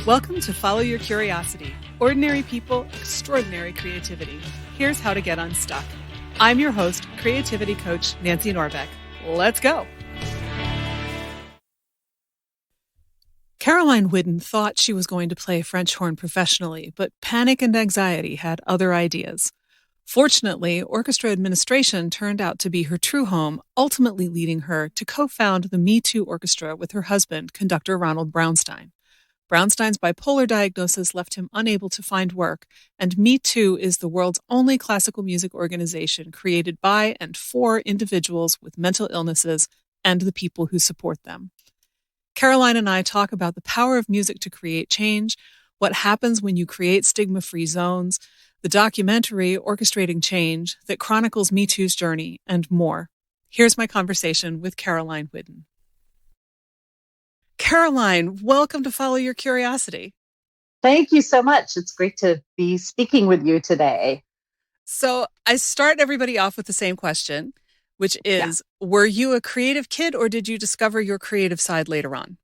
Welcome to Follow Your Curiosity. Ordinary people, extraordinary creativity. Here's how to get unstuck. I'm your host, creativity coach Nancy Norbeck. Let's go. Caroline Whiddon thought she was going to play French horn professionally, but panic and anxiety had other ideas. Fortunately, orchestra administration turned out to be her true home, ultimately leading her to co-found the Me Too Orchestra with her husband, Conductor Ronald Braunstein. Braunstein's bipolar diagnosis left him unable to find work, and Me Too is the world's only classical music organization created by and for individuals with mental illnesses and the people who support them. Caroline and I talk about the power of music to create change, what happens when you create stigma-free zones, the documentary Orchestrating Change that chronicles Me Too's journey, and more. Here's my conversation with Caroline Whiddon. Caroline, welcome to Follow Your Curiosity. Thank you so much. It's great to be speaking with you today. So I start everybody off with the same question, which is, Were you a creative kid or did you discover your creative side later on?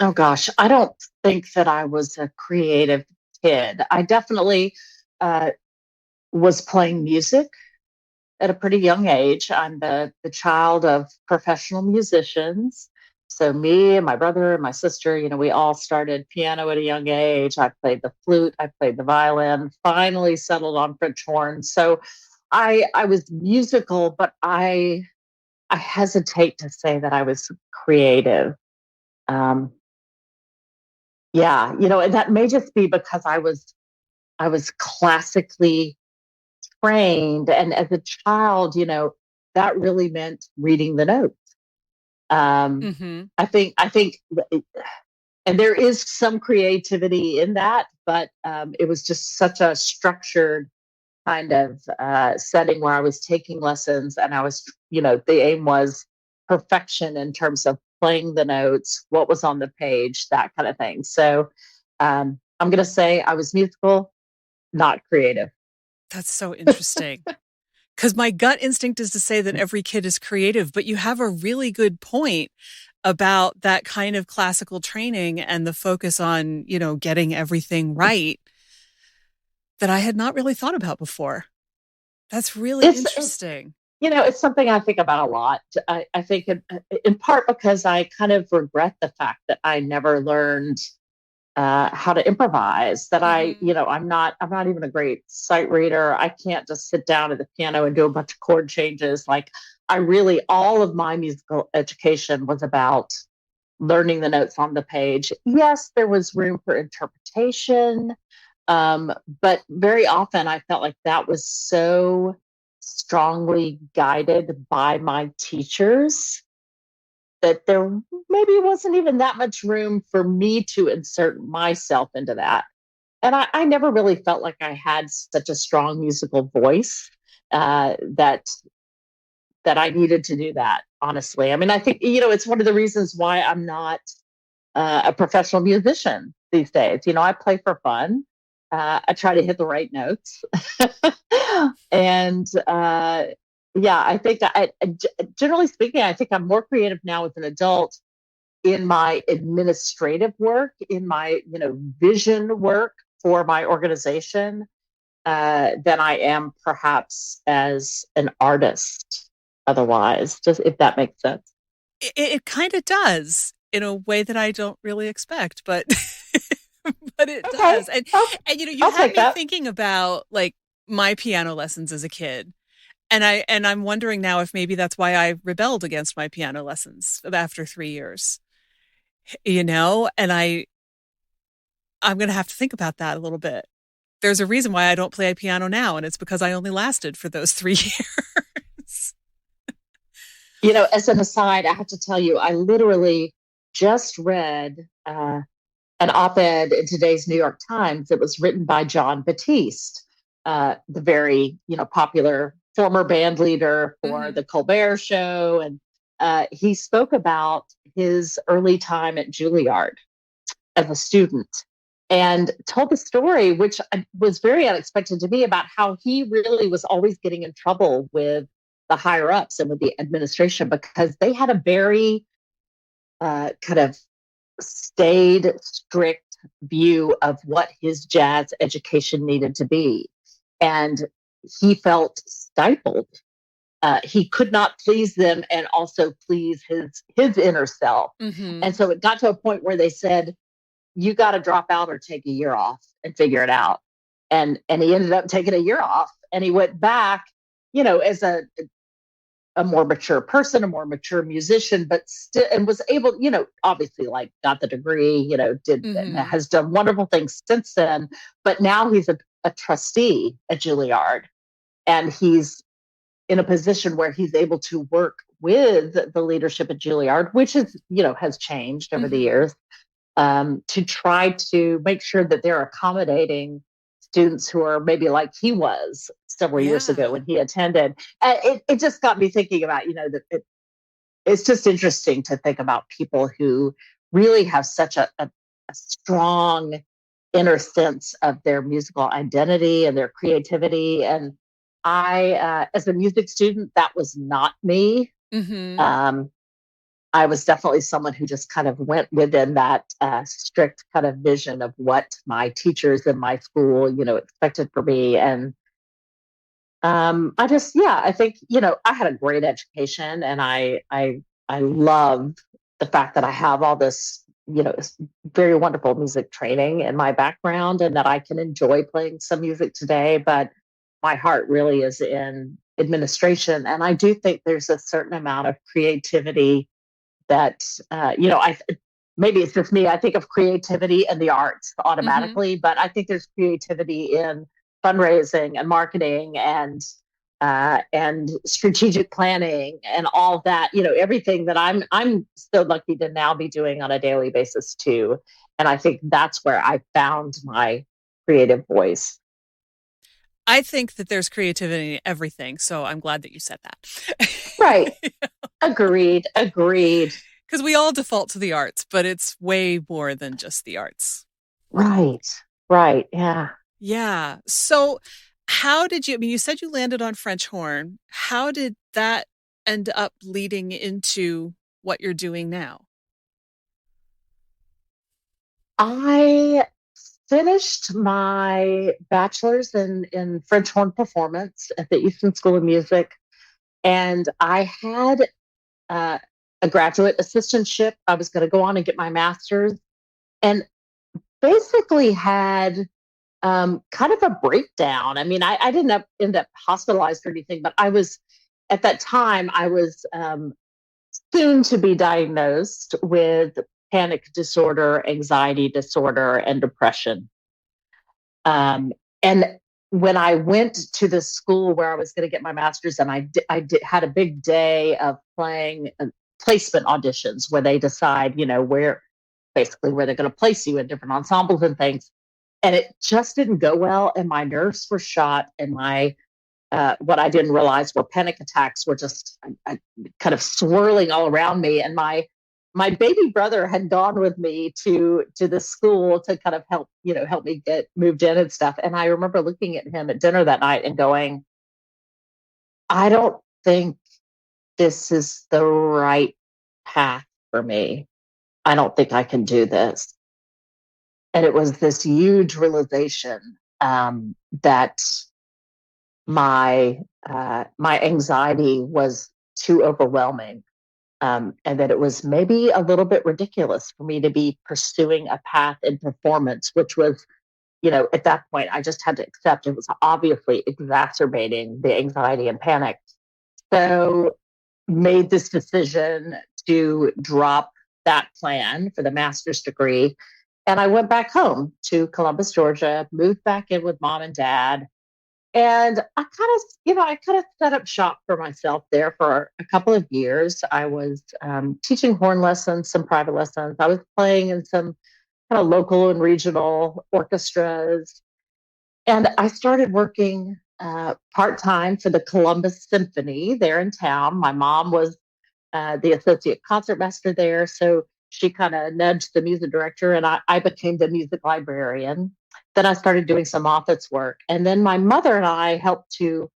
Oh gosh, I don't think that I was a creative kid. I definitely was playing music at a pretty young age. I'm the child of professional musicians. So me and my brother and my sister, we all started piano at a young age. I played the flute, I played the violin, finally settled on French horn. So I was musical, but I hesitate to say that I was creative. And that may just be because I was classically trained, and as a child, that really meant reading the notes. I think, and there is some creativity in that, but it was just such a structured kind of setting where I was taking lessons, and I was, the aim was perfection in terms of playing the notes, what was on the page, that kind of thing. So I'm going to say I was musical, not creative. That's so interesting. Because my gut instinct is to say that every kid is creative, but you have a really good point about that kind of classical training and the focus on, getting everything right that I had not really thought about before. That's really interesting. It's something I think about a lot. I think in part because I kind of regret the fact that I never learned how to improvise, that I'm not even a great sight reader. I can't just sit down at the piano and do a bunch of chord changes. Like all of my musical education was about learning the notes on the page. Yes, there was room for interpretation. But very often I felt like that was so strongly guided by my teachers that there maybe wasn't even that much room for me to insert myself into that. And I never really felt like I had such a strong musical voice that I needed to do that, honestly. I mean, I think, it's one of the reasons why I'm not a professional musician these days. I play for fun. I try to hit the right notes. And I think generally speaking, I think I'm more creative now as an adult in my administrative work, in my, vision work for my organization, than I am perhaps as an artist otherwise, just if that makes sense. It kind of does in a way that I don't really expect, but but it does. And you had me thinking about like my piano lessons as a kid. And I'm wondering now if maybe that's why I rebelled against my piano lessons after 3 years. And I'm going to have to think about that a little bit. There's a reason why I don't play piano now, and it's because I only lasted for those 3 years. As an aside, I have to tell you, I literally just read an op-ed in today's New York Times that was written by Jon Batiste, the very, popular former band leader for the Colbert Show. And he spoke about his early time at Juilliard as a student and told the story, which was very unexpected to me, about how he really was always getting in trouble with the higher ups and with the administration because they had a very kind of staid, strict view of what his jazz education needed to be. And he felt stifled. He could not please them and also please his inner self. Mm-hmm. And so it got to a point where they said, you got to drop out or take a year off and figure it out. And he ended up taking a year off, and he went back, as a more mature person, a more mature musician, but still, and was able, obviously, like, got the degree, has done wonderful things since then. But now he's a trustee at Juilliard, and he's in a position where he's able to work with the leadership at Juilliard, which is, has changed over the years, to try to make sure that they're accommodating students who are maybe like he was several years ago when he attended. It just got me thinking about, that it's just interesting to think about people who really have such a strong inner sense of their musical identity and their creativity. And I, as a music student, that was not me. I was definitely someone who just kind of went within that strict kind of vision of what my teachers in my school, expected for me. And I think, I had a great education, and I love the fact that I have all this, very wonderful music training in my background, and that I can enjoy playing some music today. But my heart really is in administration. And I do think there's a certain amount of creativity that, maybe it's just me. I think of creativity and the arts automatically, but I think there's creativity in fundraising and marketing and strategic planning and all that, everything that I'm so lucky to now be doing on a daily basis too. And I think that's where I found my creative voice. I think that there's creativity in everything, so I'm glad that you said that. Right. Agreed. Because we all default to the arts, but it's way more than just the arts. Right. Yeah. Yeah. So how did you said you landed on French horn. How did that end up leading into what you're doing now? I finished my bachelor's in French horn performance at the Easton School of Music, and I had a graduate assistantship. I was going to go on and get my master's, and basically had kind of a breakdown. I mean, I didn't end up hospitalized or anything, but at that time, I was soon to be diagnosed with panic disorder, anxiety disorder, and depression. And when I went to the school where I was going to get my master's, and had a big day of playing placement auditions where they decide, where they're going to place you in different ensembles and things. And it just didn't go well. And my nerves were shot, and what I didn't realize were panic attacks were just kind of swirling all around me. And my baby brother had gone with me to the school to kind of help me get moved in and stuff. And I remember looking at him at dinner that night and going, I don't think this is the right path for me. I don't think I can do this. And it was this huge realization that my anxiety was too overwhelming, and that it was maybe a little bit ridiculous for me to be pursuing a path in performance, which was, at that point, I just had to accept it was obviously exacerbating the anxiety and panic. So made this decision to drop that plan for the master's degree. And I went back home to Columbus, Georgia, moved back in with mom and dad. And I kind of set up shop for myself there for a couple of years. I was teaching horn lessons, some private lessons. I was playing in some kind of local and regional orchestras. And I started working part-time for the Columbus Symphony there in town. My mom was the associate concertmaster there. So she kind of nudged the music director, and I became the music librarian. Then I started doing some office work. And then my mother and I helped to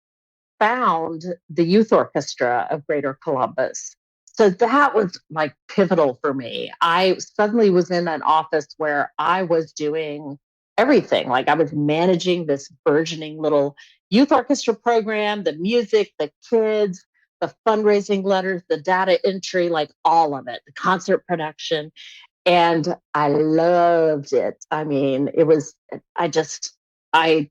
found the youth orchestra of Greater Columbus. So that was like pivotal for me. I suddenly was in an office where I was doing everything. Like I was managing this burgeoning little youth orchestra program, the music, the kids, the fundraising letters, the data entry, like all of it, the concert production. And I loved it. I mean, it was, I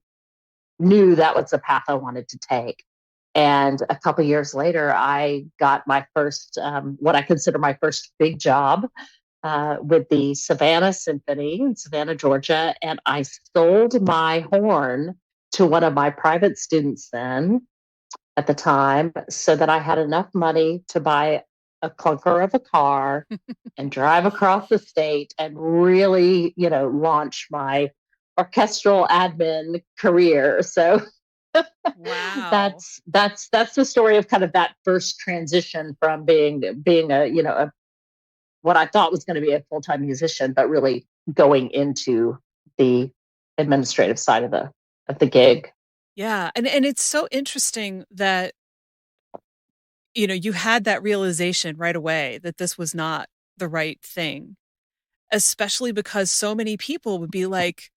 knew that was the path I wanted to take. And a couple of years later, I got my first, what I consider my first big job with the Savannah Symphony in Savannah, Georgia. And I sold my horn to one of my private students then at the time so that I had enough money to buy a clunker of a car and drive across the state and really, launch my orchestral admin career. So Wow. that's the story of kind of that first transition from being what I thought was going to be a full-time musician, but really going into the administrative side of the gig. Yeah. And it's so interesting that, you had that realization right away that this was not the right thing, especially because so many people would be like,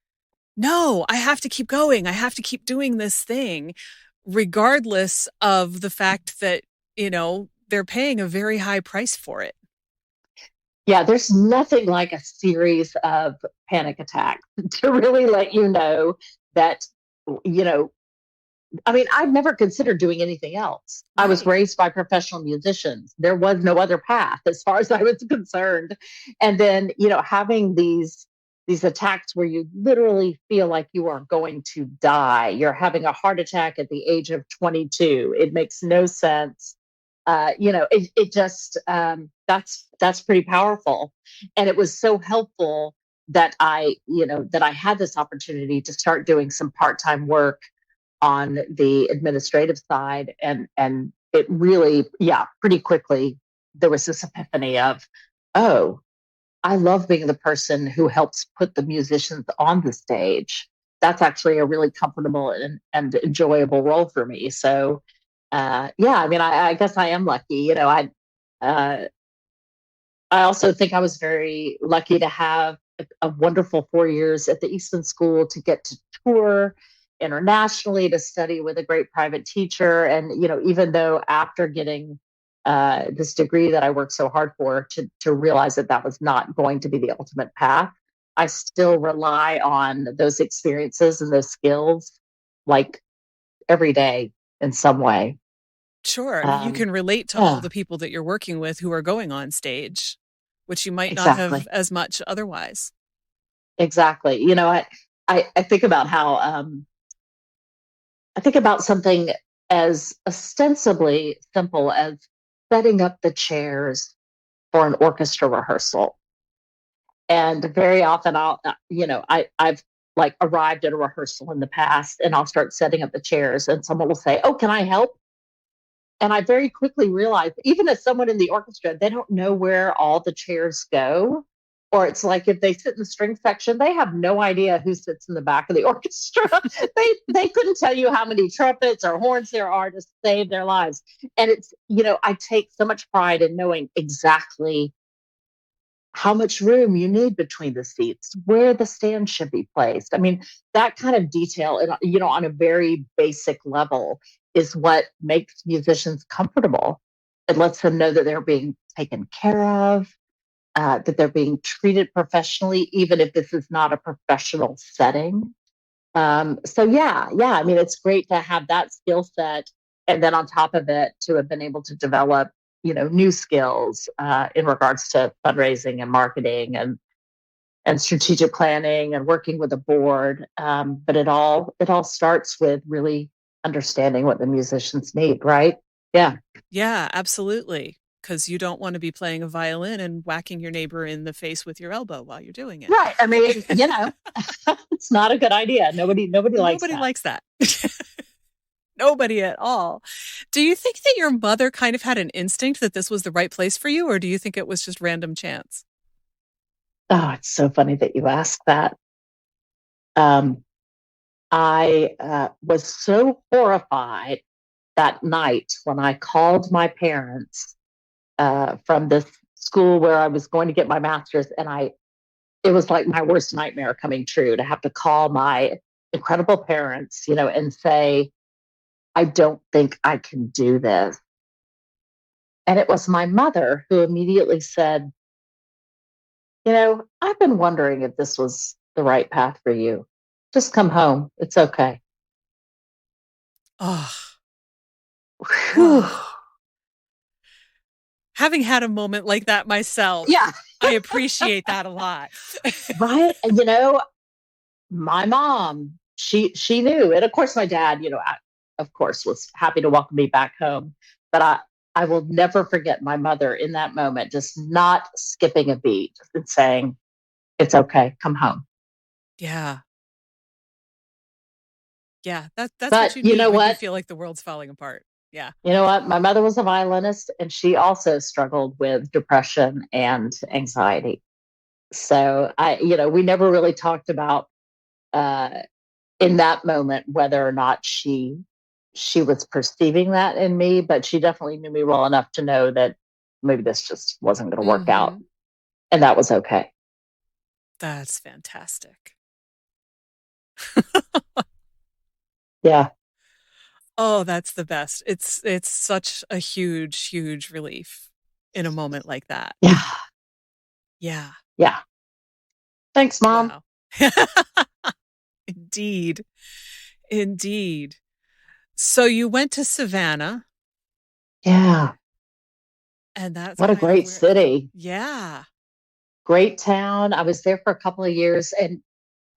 no, I have to keep going. I have to keep doing this thing, regardless of the fact that, they're paying a very high price for it. Yeah, there's nothing like a series of panic attacks to really let you know that, you know, I mean, I've never considered doing anything else. I was Right. raised by professional musicians. There was no other path as far as I was concerned. And then, having these attacks where you literally feel like you are going to die. You're having a heart attack at the age of 22. It makes no sense. It just that's pretty powerful. And it was so helpful that I had this opportunity to start doing some part-time work on the administrative side, and it really, yeah, pretty quickly there was this epiphany of, oh, I love being the person who helps put the musicians on the stage. That's actually a really comfortable and enjoyable role for me. So yeah, I mean, I guess I am lucky. Uh, I also think I was very lucky to have a wonderful 4 years at the Easton School to get to tour internationally, to study with a great private teacher. And, even though after getting this degree that I worked so hard for, to realize that that was not going to be the ultimate path, I still rely on those experiences and those skills like every day in some way. Sure. You Um, can relate to all yeah, the people that you're working with who are going on stage, which you might not have exactly. as much otherwise. Exactly. I think about how I think about something as ostensibly simple as setting up the chairs for an orchestra rehearsal. And very often I've like arrived at a rehearsal in the past and I'll start setting up the chairs and someone will say, "Oh, can I help?" And I very quickly realized, even as someone in the orchestra, they don't know where all the chairs go. Or it's like if they sit in the string section, they have no idea who sits in the back of the orchestra. They couldn't tell you how many trumpets or horns there are to save their lives. And it's, I take so much pride in knowing exactly how much room you need between the seats, where the stand should be placed. I mean, that kind of detail, and on a very basic level, is what makes musicians comfortable. It lets them know that they're being taken care of, that they're being treated professionally, even if this is not a professional setting. So yeah, I mean, it's great to have that skill set, and then on top of it, to have been able to develop, new skills in regards to fundraising and marketing and strategic planning and working with a board. But it all starts with really understanding what the musicians need, right? Yeah, Yeah, absolutely. Because you don't want to be playing a violin and whacking your neighbor in the face with your elbow while you're doing it. right. I mean, it's not a good idea. Nobody likes Nobody that. likes that. Nobody at all. Do you think that your mother kind of had an instinct that this was the right place for you, or do you think it was just random chance? Oh, it's so funny that you asked that. Um, I was so horrified that night when I called my parents from this school where I was going to get my master's, and it was like my worst nightmare coming true to have to call my incredible parents, and say, I don't think I can do this. And it was my mother who immediately said, I've been wondering if this was the right path for you. Just come home. It's okay. Oh, Whew. Having had a moment like that myself, Yeah. I appreciate that a lot. Right. And, my mom, she knew. And of course, my dad, of course, was happy to welcome me back home. But I will never forget my mother in that moment, just not skipping a beat and saying, it's okay, come home. Yeah. Yeah, that's what But you you need know when you what? feel like the world's falling apart. Yeah. You know what? My mother was a violinist, and she also struggled with depression and anxiety. So we never really talked about uh, in that moment whether or not she was perceiving that in me, but she definitely knew me well enough to know that maybe this just wasn't going to work out, and that was okay. That's fantastic. Yeah. Oh, that's the best. It's such a huge, huge relief in a moment like that. Yeah. Yeah. Yeah. Thanks, Mom. Wow. Indeed. Indeed. So you went to Savannah, Yeah. and that's What a kind of great where, city. yeah. Great town. I was there for a couple of years, and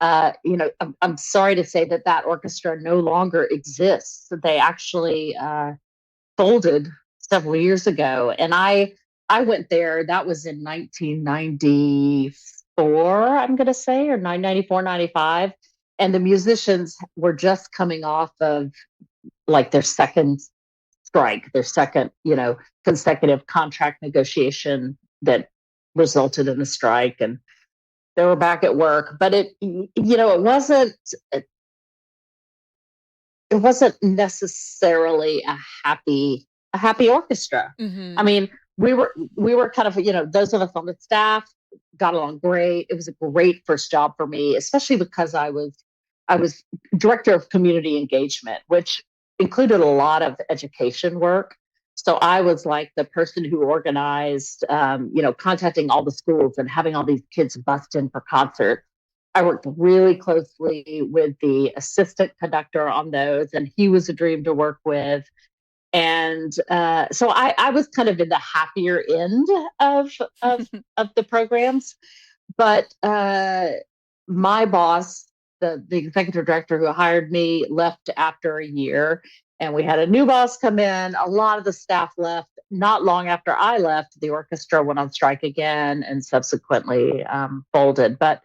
I'm sorry to say that orchestra no longer exists. They actually folded several years ago, and I went there. That was in 1994, I'm going to say, or 1994, 95, and the musicians were just coming off of like their second strike, their second consecutive contract negotiation that resulted in a strike, and they were back at work. But it wasn't necessarily a happy orchestra. I mean, we were kind of, those of us on the staff got along great. It was a great first job for me, especially because I was director of community engagement, which included a lot of education work. So I was like the person who organized, contacting all the schools and having all these kids bust in for concerts. I worked really closely with the assistant conductor on those, and he was a dream to work with. And so I was kind of in the happier end of of of the programs. But my boss, the executive director who hired me, left after a year, and we had a new boss come in. A lot of the staff left. Not long after I left, the orchestra went on strike again and subsequently folded. But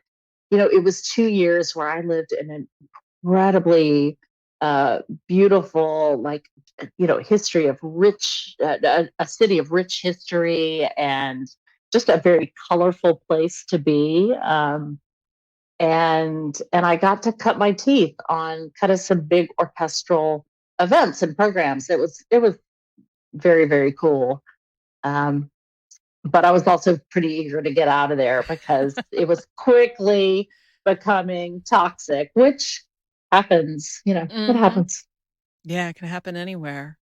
it was 2 years where I lived in an incredibly uh, beautiful, like history of rich, a city of rich history, and just a very colorful place to be. And I got to cut my teeth on kind of some big orchestral events and programs. It was very, very cool. Um, but I was also pretty eager to get out of there because it was quickly becoming toxic, which happens, it happens. Yeah, it can happen anywhere.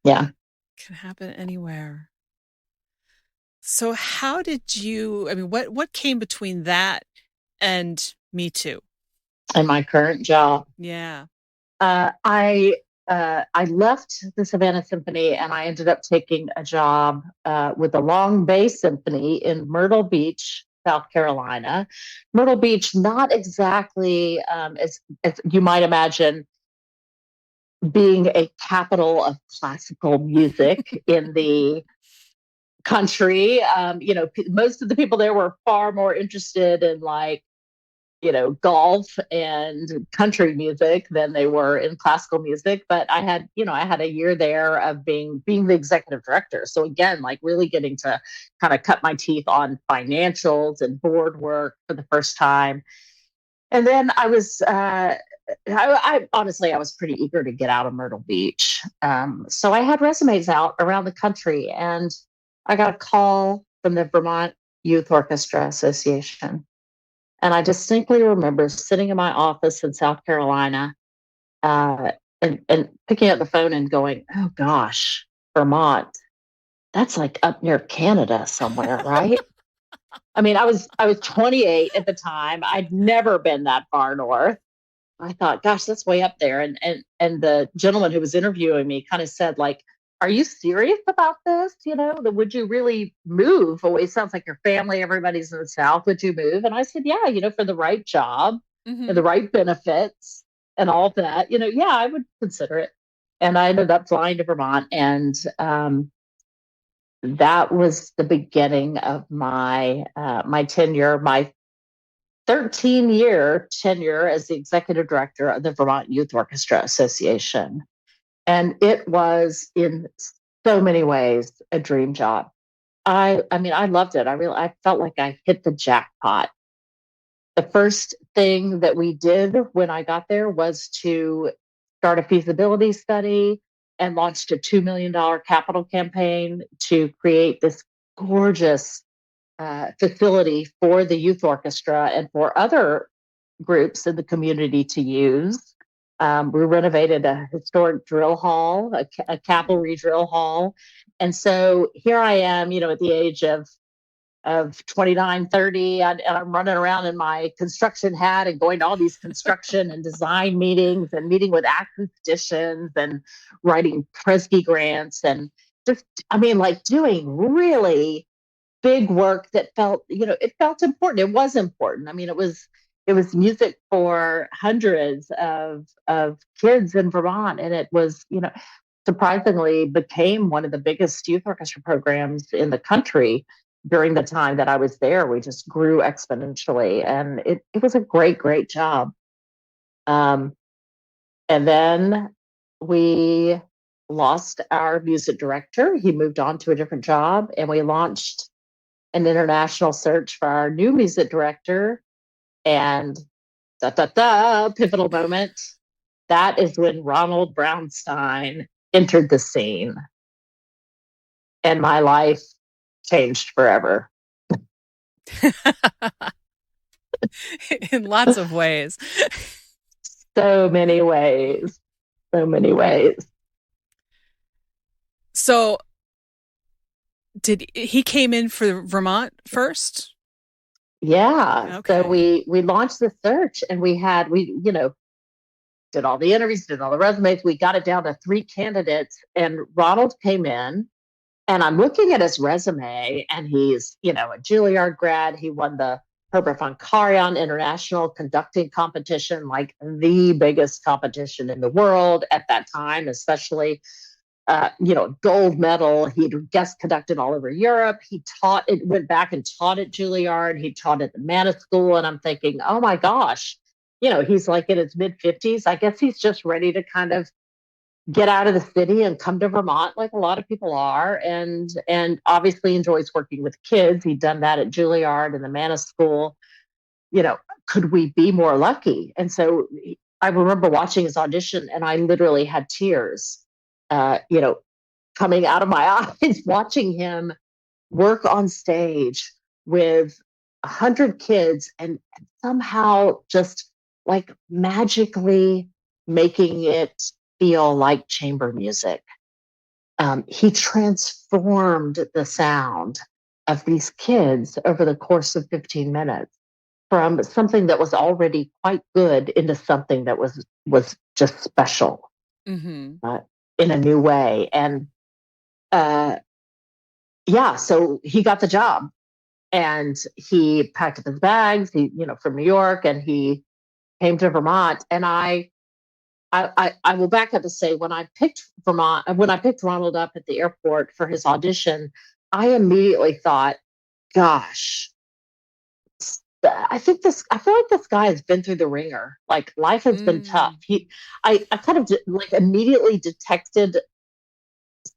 Yeah. It can happen anywhere. So how did you, I mean, what came between that and Me Too? In my current job, Yeah. I left the Savannah Symphony, and I ended up taking a job with the Long Bay Symphony in Myrtle Beach, South Carolina. Myrtle Beach, not exactly as you might imagine, being a capital of classical music in the country. Most of the people there were far more interested in like golf and country music than they were in classical music. But I had a year there of being the executive director. So again, like really getting to kind of cut my teeth on financials and board work for the first time. And then I honestly, I was pretty eager to get out of Myrtle Beach. So I had resumes out around the country, and I got a call from the Vermont Youth Orchestra Association. And I distinctly remember sitting in my office in South Carolina, uh, and picking up the phone and going, oh gosh, Vermont, that's like up near Canada somewhere, right? I mean, I was 28 at the time. I'd never been that far north. I thought, gosh, that's way up there. And the gentleman who was interviewing me kind of said, like, are you serious about this? Would you really move? Oh, it sounds like your family, everybody's in the South. Would you move? And I said, yeah, for the right job and the right benefits and all that, yeah, I would consider it. And I ended up flying to Vermont, and that was the beginning of my tenure, my 13-year tenure as the executive director of the Vermont Youth Orchestra Association. And it was in so many ways a dream job. I mean, I loved it. I felt like I hit the jackpot. The first thing that we did when I got there was to start a feasibility study and launched a $2 million capital campaign to create this gorgeous facility for the youth orchestra and for other groups in the community to use. We renovated a historic drill hall, a cavalry drill hall. And so here I am, at the age of 29, 30, and I'm running around in my construction hat and going to all these construction and design meetings and meeting with acusticians and writing Kresge grants and just, like doing really big work that felt, it felt important. It was important. I mean, it was music for hundreds of kids in Vermont, and it was, surprisingly became one of the biggest youth orchestra programs in the country during the time that I was there. We just grew exponentially, and it was a great job. And then we lost our music director. He moved on to a different job, and we launched an international search for our new music director. And pivotal moment. That is when Ronald Braunstein entered the scene. And my life changed forever. In lots of ways. So many ways. So many ways. So did he came in for Vermont first? Yeah. Okay. So we launched the search, and we did all the interviews, did all the resumes. We got it down to 3 candidates, and Ronald came in, and I'm looking at his resume, and he's, a Juilliard grad. He won the Herbert von Karajan International Conducting Competition, like the biggest competition in the world at that time, especially. Gold medal. He'd guest conducted all over Europe. He went back and taught at Juilliard. He taught at the Manna School. And I'm thinking, oh my gosh, he's like in his mid-50s. I guess he's just ready to kind of get out of the city and come to Vermont, like a lot of people are, and obviously enjoys working with kids. He'd done that at Juilliard and the Manna School. Could we be more lucky? And so I remember watching his audition, and I literally had tears coming out of my eyes, watching him work on stage with 100 kids and somehow just like magically making it feel like chamber music. He transformed the sound of these kids over the course of 15 minutes from something that was already quite good into something that was just special. Mm-hmm. In a new way. And so he got the job, and he packed up his bags, from New York, and he came to Vermont. And I will back up to say, when I picked Ronald up at the airport for his audition, I immediately thought, gosh, I feel like this guy has been through the ringer. Like, life has been tough. I kind of like immediately detected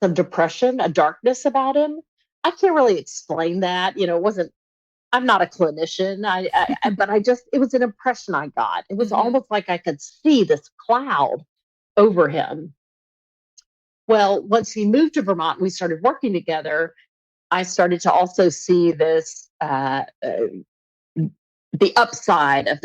some depression, a darkness about him. I can't really explain that. I'm not a clinician. But it was an impression I got. It was almost like I could see this cloud over him. Well, once he moved to Vermont, we started working together. I started to also see this, the upside of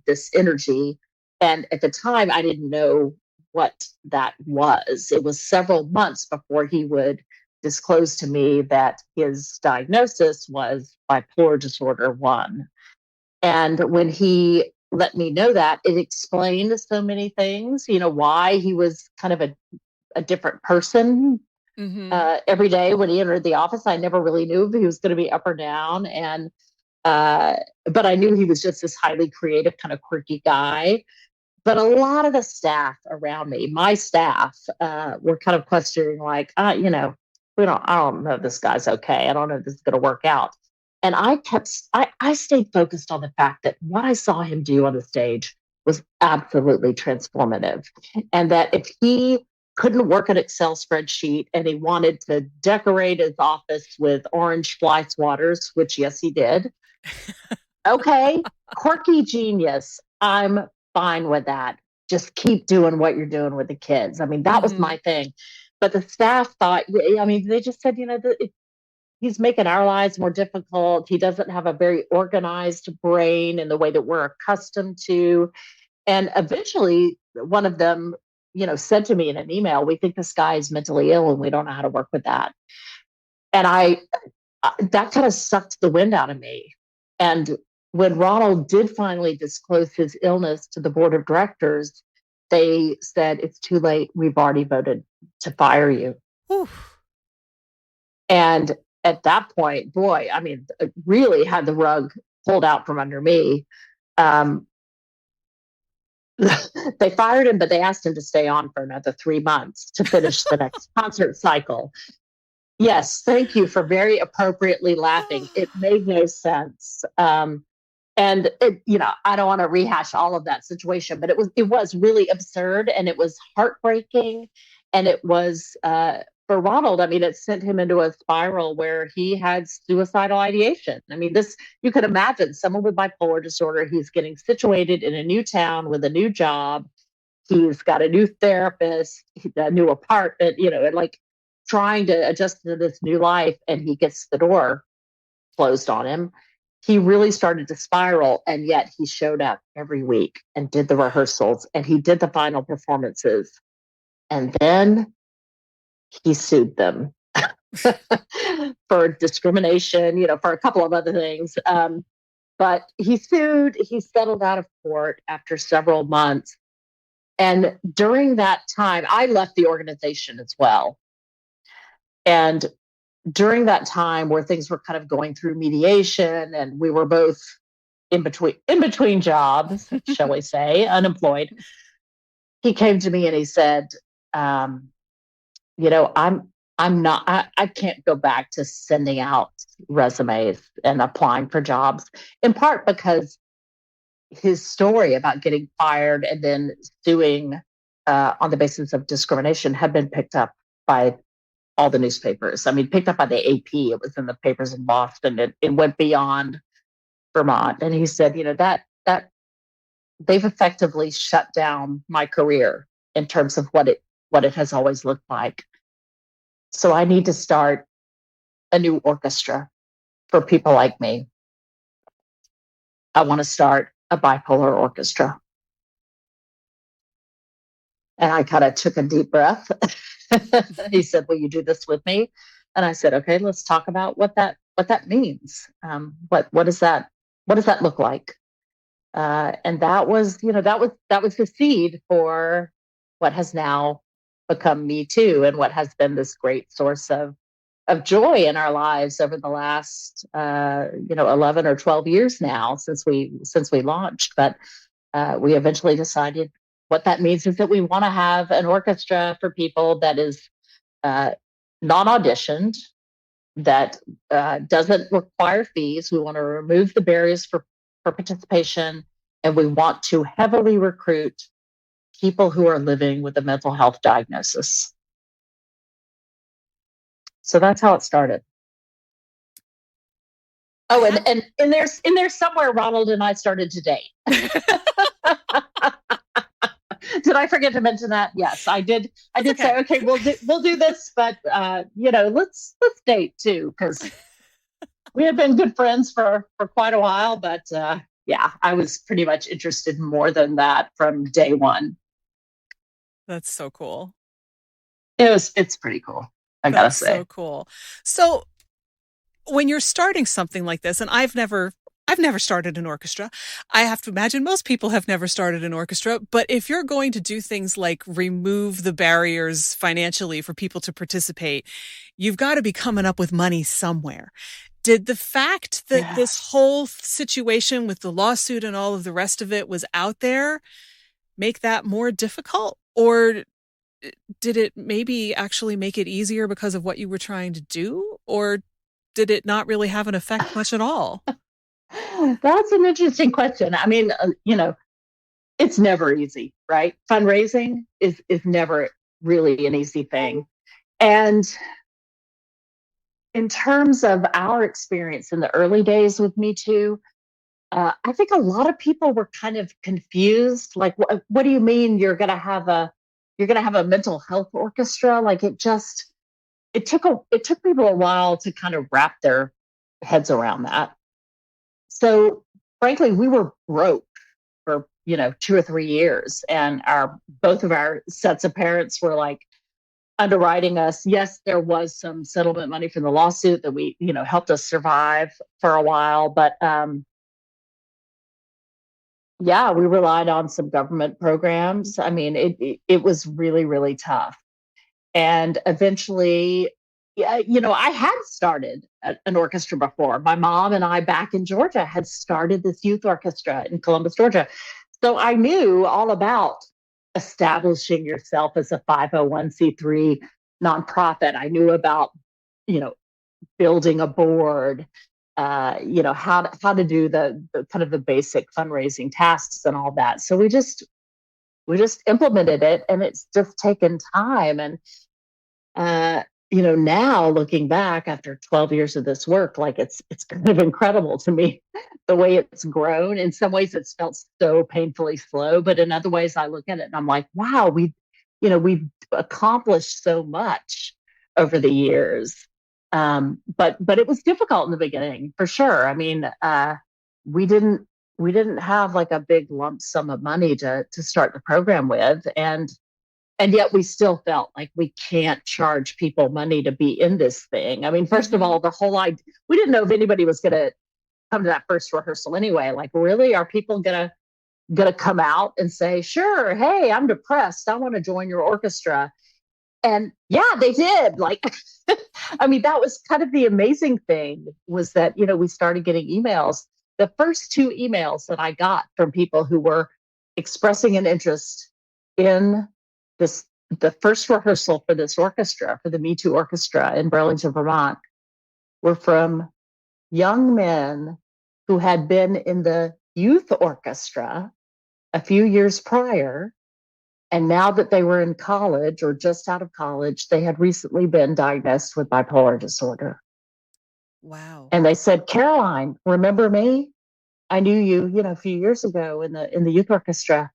this energy. And at the time, I didn't know what that was. It was several months before he would disclose to me that his diagnosis was bipolar disorder 1. And when he let me know that, it explained so many things, why he was kind of a different person. Every day when he entered the office, I never really knew if he was going to be up or down. And but I knew he was just this highly creative, kind of quirky guy. But a lot of the staff around me, my staff, were kind of questioning, like, I don't know if this guy's okay. I don't know if this is going to work out. And I stayed focused on the fact that what I saw him do on the stage was absolutely transformative. And that if he couldn't work an Excel spreadsheet and he wanted to decorate his office with orange fly swatters, which, yes, he did. Okay, quirky genius. I'm fine with that. Just keep doing what you're doing with the kids. I mean, that was my thing. But the staff thought, they just said, he's making our lives more difficult. He doesn't have a very organized brain in the way that we're accustomed to. And eventually, one of them, said to me in an email, "We think this guy is mentally ill and we don't know how to work with that." And that kind of sucked the wind out of me. And when Ronald did finally disclose his illness to the board of directors, they said, "It's too late. We've already voted to fire you." Oof. And at that point, boy, I mean, it really had the rug pulled out from under me. They fired him, but they asked him to stay on for another 3 months to finish the next concert cycle. Yes, thank you for very appropriately laughing. It made no sense. And I don't want to rehash all of that situation, but it was really absurd, and it was heartbreaking, and it was for Ronald. I mean, it sent him into a spiral where he had suicidal ideation. I mean, you could imagine someone with bipolar disorder. He's getting situated in a new town with a new job. He's got a new therapist, a new apartment, and like trying to adjust to this new life, and he gets the door closed on him. He really started to spiral, and yet he showed up every week and did the rehearsals, and he did the final performances. And then he sued them for discrimination, for a couple of other things. But he settled out of court after several months. And during that time, I left the organization as well. And during that time where things were kind of going through mediation and we were both in between jobs, shall we say, unemployed, he came to me and he said, I can't go back to sending out resumes and applying for jobs, in part because his story about getting fired and then suing on the basis of discrimination had been picked up by all the newspapers. I mean, picked up by the AP. It was in the papers in Boston. It went beyond Vermont. And he said, that they've effectively shut down my career in terms of what it has always looked like. So I need to start a new orchestra for people like me. I want to start a bipolar orchestra. And I kind of took a deep breath. He said, "Will you do this with me?" And I said, "Okay, let's talk about what that means. What does that look like?" And that was the seed for what has now become Me Too, and what has been this great source of joy in our lives over the last 11 or 12 years now since we launched. But we eventually decided what that means is that we want to have an orchestra for people that is non-auditioned, that doesn't require fees. We want to remove the barriers for participation, and we want to heavily recruit people who are living with a mental health diagnosis. So that's how it started. Oh, and in there somewhere, Ronald and I started to date. Did I forget to mention that? Yes, I did. I did say, okay, we'll do this, but let's date too, because we had been good friends for quite a while. But yeah, I was pretty much interested in more than that from day one. That's so cool. It's pretty cool, I gotta say. So cool. So when you're starting something like this, and I've never started an orchestra. I have to imagine most people have never started an orchestra, but if you're going to do things like remove the barriers financially for people to participate, you've got to be coming up with money somewhere. Did the fact that this whole situation with the lawsuit and all of the rest of it was out there make that more difficult? Or did it maybe actually make it easier because of what you were trying to do? Or did it not really have an effect much at all? That's an interesting question. I mean, it's never easy, right? Fundraising is never really an easy thing. And in terms of our experience in the early days with Me Too, I think a lot of people were kind of confused. Like, what do you mean you're going to have a mental health orchestra? Like, it took people a while to kind of wrap their heads around that. So frankly, we were broke for 2 or 3 years, and both of our sets of parents were like underwriting us. Yes, there was some settlement money from the lawsuit that we helped us survive for a while, but yeah, we relied on some government programs. I mean, it was really, really tough. And eventually, yeah, I had started an orchestra before. My mom and I back in Georgia had started this youth orchestra in Columbus, Georgia. So I knew all about establishing yourself as a 501c3 nonprofit. I knew about, building a board, how to do the kind of the basic fundraising tasks and all that. So we just implemented it, and it's just taken time. And now looking back after 12 years of this work, like it's kind of incredible to me the way it's grown. In some ways it's felt so painfully slow, but in other ways I look at it and I'm like, wow, we've accomplished so much over the years. But it was difficult in the beginning, for sure. I mean, we didn't have like a big lump sum of money to start the program with, and yet we still felt like we can't charge people money to be in this thing. I mean, first of all, the whole idea, we didn't know if anybody was going to come to that first rehearsal anyway. Like, really, are people gonna come out and say, sure, hey, I'm depressed, I want to join your orchestra? And yeah, they did. Like, I mean, that was kind of the amazing thing, was that, we started getting emails. The first 2 emails that I got from people who were expressing an interest in the first rehearsal for this orchestra, for the Me Too Orchestra in Burlington, Vermont, were from young men who had been in the youth orchestra a few years prior. And now that they were in college or just out of college, they had recently been diagnosed with bipolar disorder. Wow. And they said, Caroline, remember me? I knew you, a few years ago in the youth orchestra.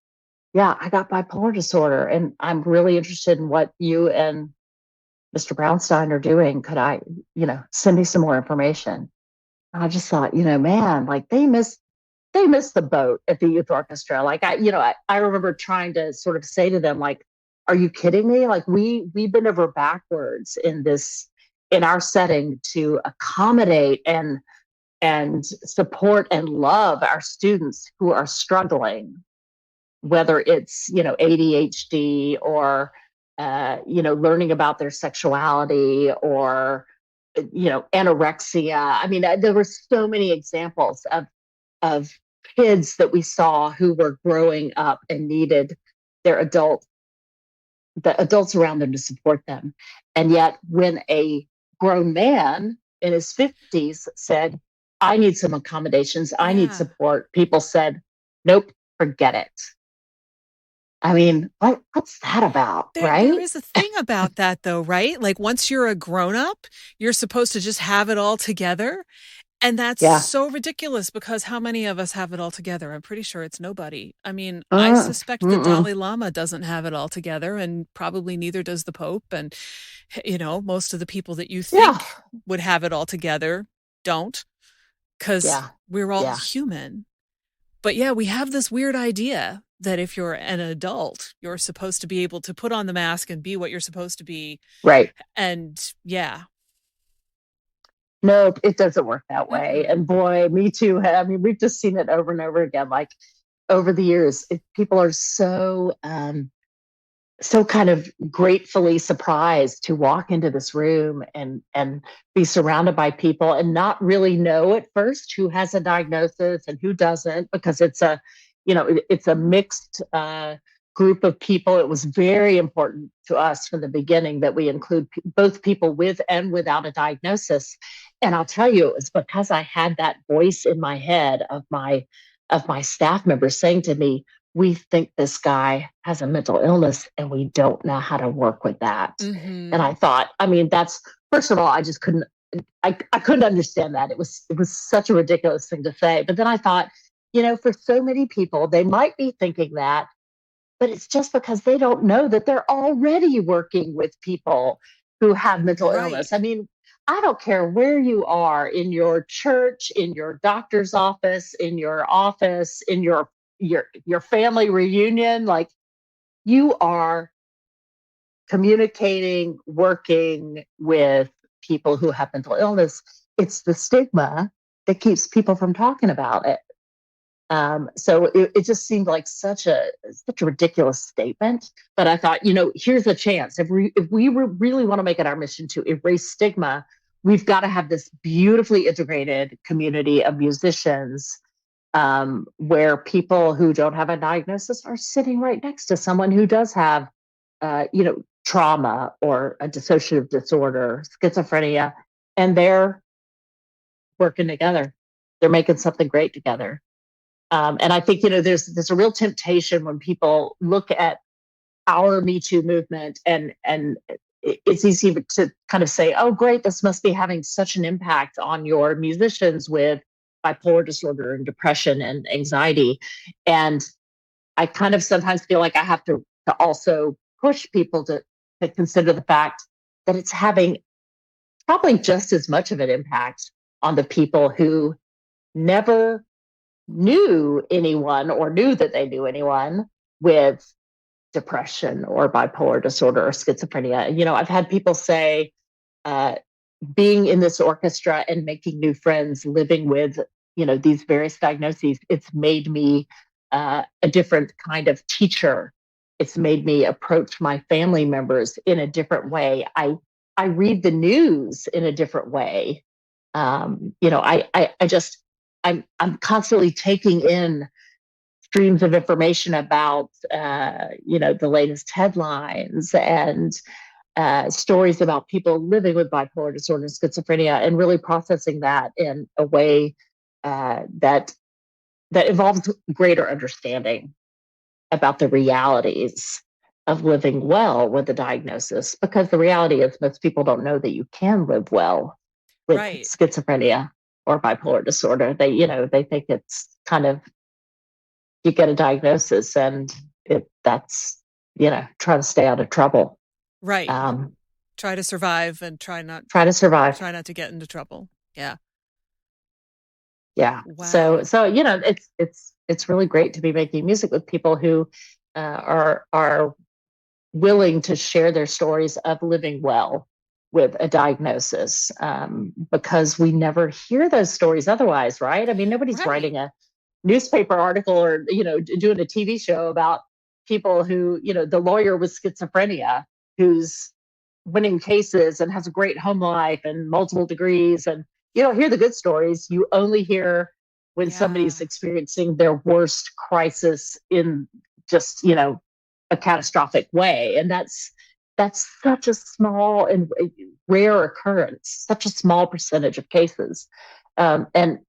Yeah, I got bipolar disorder, and I'm really interested in what you and Mr. Braunstein are doing. Could I, send me some more information? And I just thought, man, like they missed the boat at the youth orchestra. Like I remember trying to sort of say to them, like, are you kidding me? Like we've been over backwards in our setting to accommodate and support and love our students who are struggling, whether it's, ADHD or, learning about their sexuality or, anorexia. I mean, there were so many examples of kids that we saw who were growing up and needed the adults around them to support them. And yet when a grown man in his 50s said, I need some accommodations, I need support, people said, nope, forget it. I mean, what's that about, right? There is a thing about that, though, right? Like once you're a grown-up, you're supposed to just have it all together. And that's Yeah. so ridiculous because how many of us have it all together? I'm pretty sure it's nobody. I mean, I suspect the Mm-mm. Dalai Lama doesn't have it all together, and probably neither does the Pope. And, most of the people that you Yeah. think would have it all together don't, because Yeah. we're all Yeah. human. But yeah, we have this weird idea that if you're an adult, you're supposed to be able to put on the mask and be what you're supposed to be. Right. And yeah. No, it doesn't work that way. Mm-mm. And boy, me too. I mean, we've just seen it over and over again. Like over the years, people are so kind of gratefully surprised to walk into this room and be surrounded by people and not really know at first who has a diagnosis and who doesn't, because it's a mixed group of people. It was very important to us from the beginning that we include both people with and without a diagnosis. And I'll tell you, it's because I had that voice in my head of my staff members saying to me, we think this guy has a mental illness and we don't know how to work with that. Mm-hmm. And I thought, I mean, that's, first of all, I just couldn't, I couldn't understand that. It was such a ridiculous thing to say. But then I thought, for so many people, they might be thinking that, but it's just because they don't know that they're already working with people who have mental illness. Right. I mean, I don't care where you are, in your church, in your doctor's office, in your office, in your family reunion, like, you are communicating, working with people who have mental illness. It's the stigma that keeps people from talking about it. So it just seemed like such a ridiculous statement. But I thought, here's a chance. If we really want to make it our mission to erase stigma, we've got to have this beautifully integrated community of musicians, where people who don't have a diagnosis are sitting right next to someone who does have, trauma or a dissociative disorder, schizophrenia, and they're working together. They're making something great together. And I think, there's a real temptation when people look at our Me Too movement, and it's easy to kind of say, oh, great, this must be having such an impact on your musicians with bipolar disorder and depression and anxiety. And I kind of sometimes feel like I have to also push people to consider the fact that it's having probably just as much of an impact on the people who never knew anyone or knew that they knew anyone with depression or bipolar disorder or schizophrenia. I've had people say, uh, being in this orchestra and making new friends, living with, these various diagnoses, it's made me a different kind of teacher. It's made me approach my family members in a different way. I read the news in a different way. I just, I'm constantly taking in streams of information about, the latest headlines and stories about people living with bipolar disorder and schizophrenia, and really processing that in a way that involves greater understanding about the realities of living well with the diagnosis. Because the reality is, most people don't know that you can live well with Right. schizophrenia or bipolar disorder. They think it's kind of, you get a diagnosis and that's, try to stay out of trouble. Right. Try to survive and try not Try to survive. to get into trouble. Yeah. Yeah. So, Wow. it's really great to be making music with people who are willing to share their stories of living well with a diagnosis, because we never hear those stories otherwise, right? I mean, nobody's Right. writing a newspaper article or, doing a TV show about people who, the lawyer with schizophrenia who's winning cases and has a great home life and multiple degrees. And you don't hear the good stories. You only hear when Yeah. somebody's experiencing their worst crisis in just, a catastrophic way. And that's such a small and rare occurrence, such a small percentage of cases. And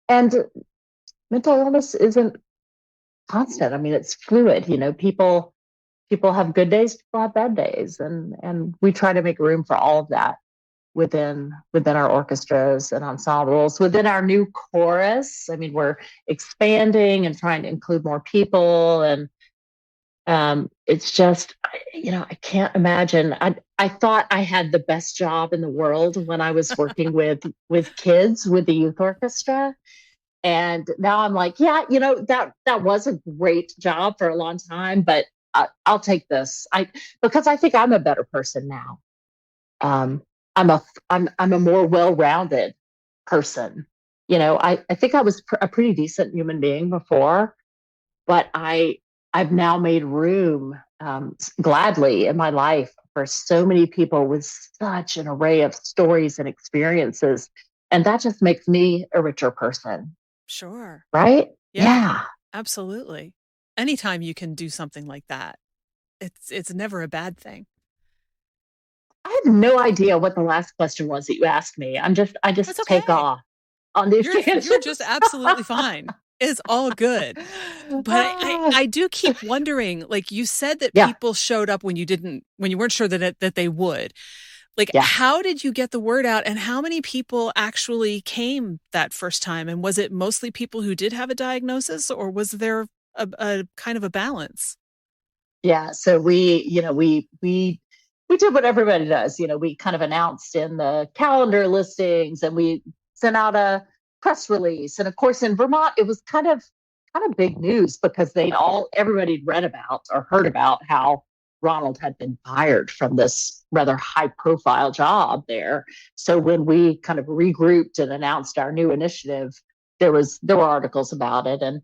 mental illness isn't constant. I mean, it's fluid. People have good days, people have bad days, and we try to make room for all of that within our orchestras and ensembles, within our new chorus. I mean, we're expanding and trying to include more people, and it's just, I can't imagine. I thought I had the best job in the world when I was working with kids with the youth orchestra. And now I'm like, yeah, that was a great job for a long time, but I'll take this. Because I think I'm a better person now. Um, I'm a more well-rounded person. I think I was a pretty decent human being before, but I've now made room, gladly, in my life for so many people with such an array of stories and experiences, and that just makes me a richer person. Sure. Right? Yeah, absolutely. Anytime you can do something like that, it's never a bad thing. I have no idea what the last question was that you asked me. I just That's take okay. off on these You're tangents. just absolutely fine. It's all good. But I do keep wondering, like you said that Yeah. people showed up when you weren't sure that they would. Like, Yeah. how did you get the word out, and how many people actually came that first time? And was it mostly people who did have a diagnosis, or was there a kind of a balance? Yeah. So we did what everybody does. We kind of announced in the calendar listings, and we sent out a press release. And of course, in Vermont, it was kind of big news because everybody read about or heard about how Ronald had been fired from this rather high profile job there. So when we kind of regrouped and announced our new initiative, there were articles about it. And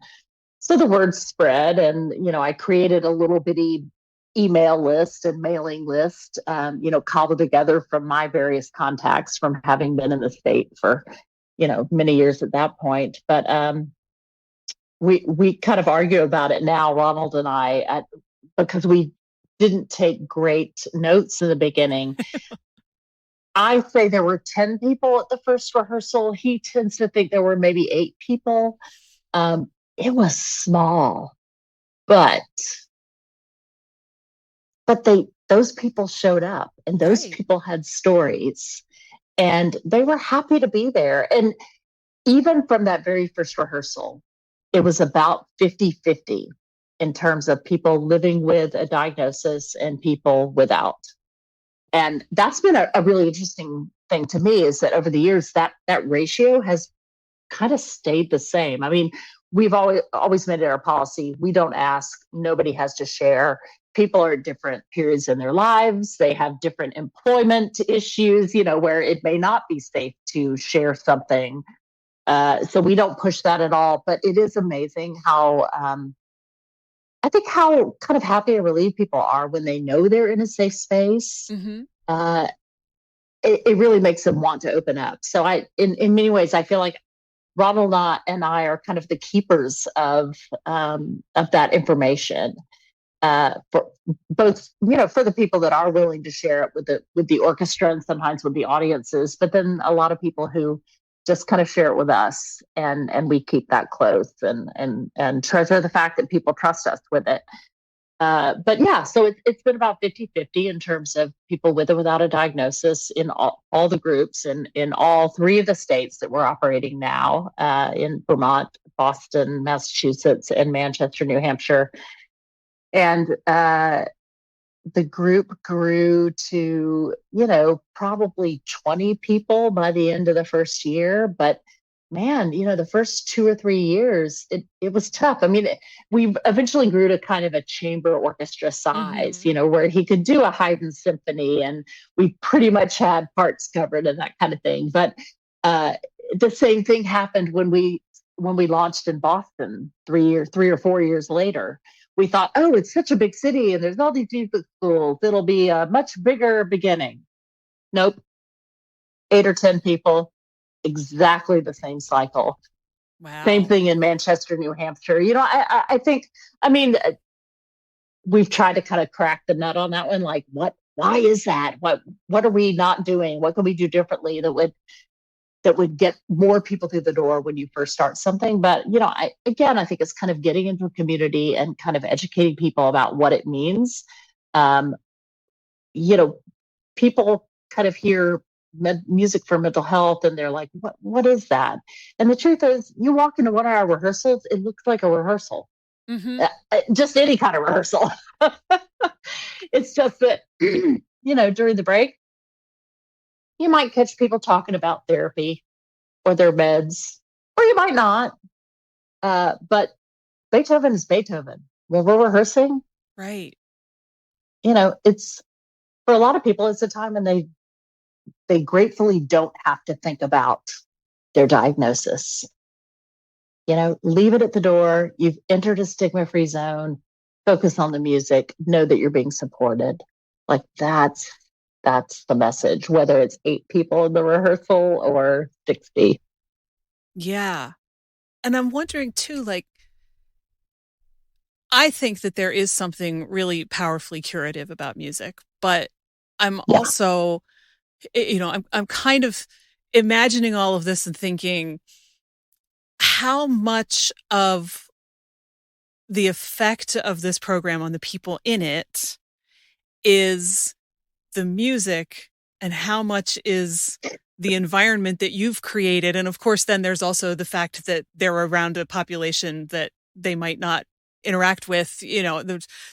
so the word spread, and I created a little bitty email list and mailing list, cobbled together from my various contacts from having been in the state for many years at that point. But we kind of argue about it now, Ronald and I, because we didn't take great notes in the beginning. I say there were 10 people at the first rehearsal. He tends to think there were maybe 8 people. It was small, but those people showed up, and those Right. people had stories, and they were happy to be there. And even from that very first rehearsal, it was about 50-50 in terms of people living with a diagnosis and people without. And that's been a really interesting thing to me, is that over the years that ratio has kind of stayed the same. I mean, we've always made it our policy. We don't ask. Nobody has to share. People are at different periods in their lives. They have different employment issues, where it may not be safe to share something. So we don't push that at all. But it is amazing how I think how kind of happy and relieved people are when they know they're in a safe space. Mm-hmm. Uh, it really makes them want to open up. So in many ways, I feel like Ronald and I are kind of the keepers of that information, for both, for the people that are willing to share it with the orchestra and sometimes with the audiences, but then a lot of people who just kind of share it with us, and we keep that close, and treasure the fact that people trust us with it. But yeah, so it's been about 50-50 in terms of people with or without a diagnosis in all the groups, and in all 3 of the states that we're operating now, in Vermont, Boston, Massachusetts, and Manchester, New Hampshire. And the group grew to, probably 20 people by the end of the first year. But man, the first 2 or 3 years, it was tough. I mean, we eventually grew to kind of a chamber orchestra size, Mm-hmm. where he could do a Haydn symphony, and we pretty much had parts covered and that kind of thing. But uh, the same thing happened when we launched in Boston 3 or 4 years later. We thought, oh, it's such a big city and there's all these music schools. It'll be a much bigger beginning. Nope, 8 or 10 people, exactly the same cycle. Same Wow. thing in Manchester, New Hampshire. I think, I mean, we've tried to kind of crack the nut on that one. Like, why is that? What are we not doing? What can we do differently that would get more people through the door when you first start something? But I think it's kind of getting into a community and kind of educating people about what it means. Um, you know, People kind of hear music for mental health, and they're like, what is that? And the truth is, you walk into one of our rehearsals, it looks like a rehearsal. Just any kind of rehearsal. It's just that, during the break, you might catch people talking about therapy or their meds, or you might not. But Beethoven is Beethoven. When we're rehearsing, right. It's, for a lot of people, it's a time when they gratefully don't have to think about their diagnosis. Leave it at the door. You've entered a stigma-free zone. Focus on the music. Know that you're being supported. Like that's the message, whether it's 8 people in the rehearsal or 60. Yeah. And I'm wondering too, like, I think that there is something really powerfully curative about music, but I'm also, I'm kind of imagining all of this and thinking how much of the effect of this program on the people in it is the music and how much is the environment that you've created. And of course, then there's also the fact that they're around a population that they might not interact with.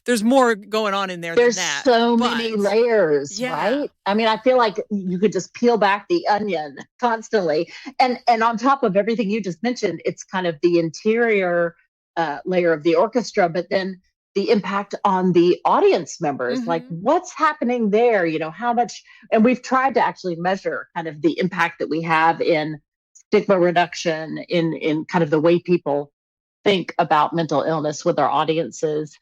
There's more going on in there there's than that. So many layers, yeah. Right? I mean, I feel like you could just peel back the onion constantly. And on top of everything you just mentioned, it's kind of the interior layer of the orchestra, but then the impact on the audience members, like what's happening there, how much, and we've tried to actually measure kind of the impact that we have in stigma reduction, in kind of the way people think about mental illness with our audiences.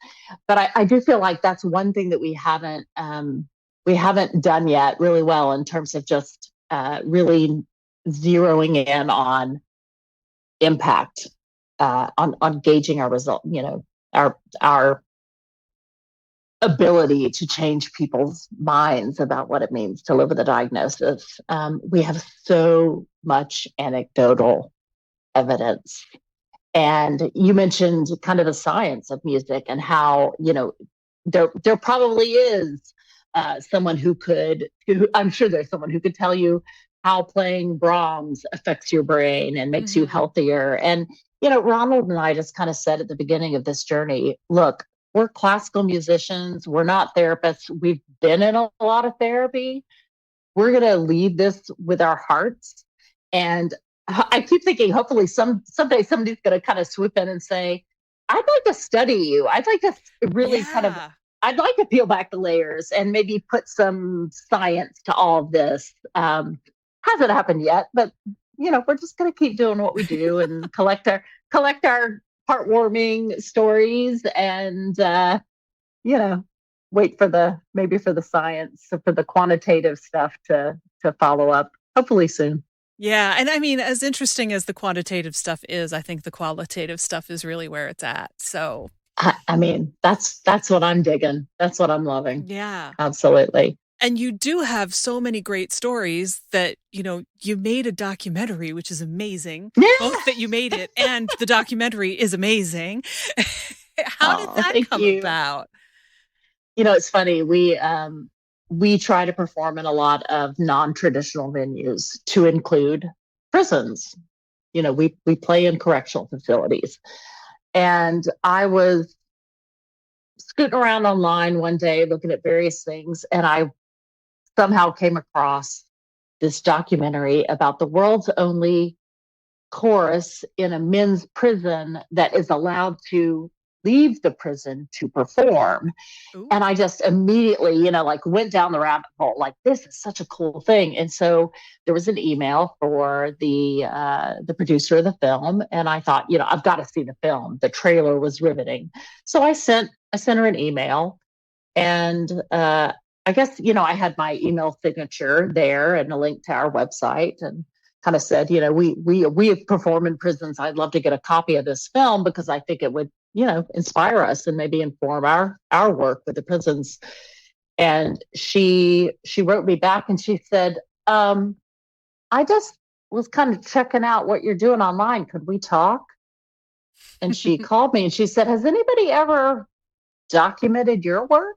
But I do feel like that's one thing that we haven't done yet really well, in terms of just really zeroing in on impact, on gauging our result, our ability to change people's minds about what it means to live with a diagnosis. We have so much anecdotal evidence. And you mentioned kind of the science of music and how, there probably is someone who I'm sure there's someone who could tell you how playing Brahms affects your brain and makes you healthier. And, Ronald and I just kind of said at the beginning of this journey, look, we're classical musicians. We're not therapists. We've been in a lot of therapy. We're going to leave this with our hearts. And I keep thinking, hopefully someday somebody's going to kind of swoop in and say, I'd like to study you. I'd like to really I'd like to peel back the layers and maybe put some science to all of this. Hasn't happened yet, but we're just going to keep doing what we do and collect our heartwarming stories and, wait for the science, for the quantitative stuff to follow up, hopefully soon. Yeah. And I mean, as interesting as the quantitative stuff is, I think the qualitative stuff is really where it's at. So, I mean, that's what I'm digging. That's what I'm loving. Yeah. Absolutely. And you do have so many great stories that, you made a documentary, which is amazing. Yeah. Both that you made it and the documentary is amazing. How did that come about? It's funny. We try to perform in a lot of non-traditional venues, to include prisons. We play in correctional facilities. And I was scooting around online one day looking at various things, and I somehow came across this documentary about the world's only chorus in a men's prison that is allowed to leave the prison to perform. Ooh. And I just immediately, went down the rabbit hole, like, this is such a cool thing. And so there was an email for the producer of the film. And I thought, I've got to see the film. The trailer was riveting. So I sent her an email, and I guess, I had my email signature there and a link to our website, and kind of said, we perform in prisons. I'd love to get a copy of this film because I think it would, inspire us and maybe inform our work with the prisons. And she wrote me back and she said, I just was kind of checking out what you're doing online. Could we talk? And she called me and she said, has anybody ever documented your work?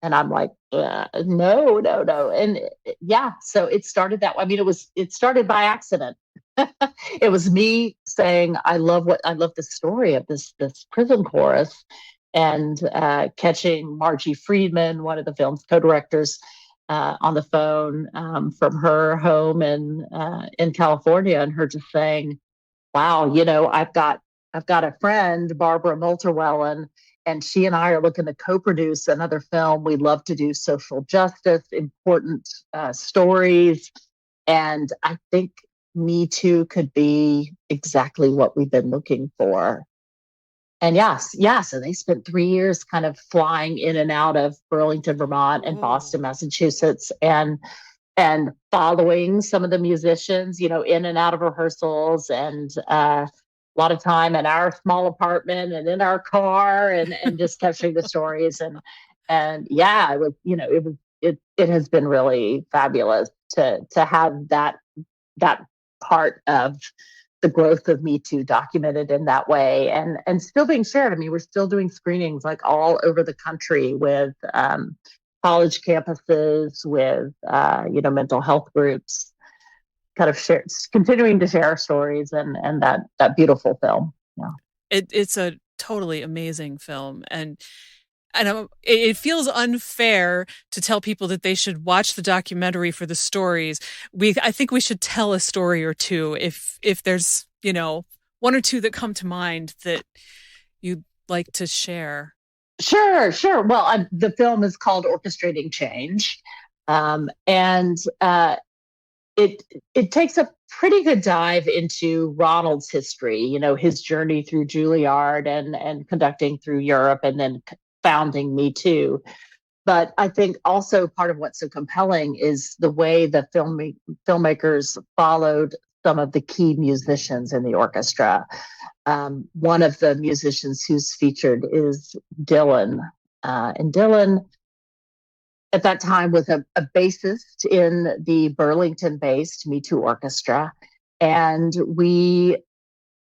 And I'm like, no, no, no. And yeah, so it started that way. I mean, it started by accident. It was me saying, I love the story of this prison chorus, and catching Margie Friedman, one of the film's co-directors, on the phone from her home in California, and her just saying, wow, I've got a friend, Barbara Multerwellen, and she and I are looking to co-produce another film. We love to do social justice, important stories, and I think Me Too could be exactly what we've been looking for. And yes, yeah, so they spent 3 years kind of flying in and out of Burlington, Vermont, and Boston, Massachusetts, and following some of the musicians, in and out of rehearsals, and a lot of time in our small apartment and in our car, and just capturing the stories, and yeah, it has been really fabulous to have that part of the growth of Me Too documented in that way, and still being shared. I mean, we're still doing screenings like all over the country with college campuses, with mental health groups, kind of continuing to share our stories, and that beautiful film. Yeah. It's a totally amazing film, and it feels unfair to tell people that they should watch the documentary for the stories. I think we should tell a story or two if there's one or two that come to mind that you'd like to share. Sure, sure. Well, the film is called Orchestrating Change, and it takes a pretty good dive into Ronald's history. His journey through Juilliard and conducting through Europe, and then founding Me Too. But I think also part of what's so compelling is the way the filmmakers followed some of the key musicians in the orchestra. One of the musicians who's featured is Dylan. And Dylan, at that time, was a bassist in the Burlington-based Me Too Orchestra. And we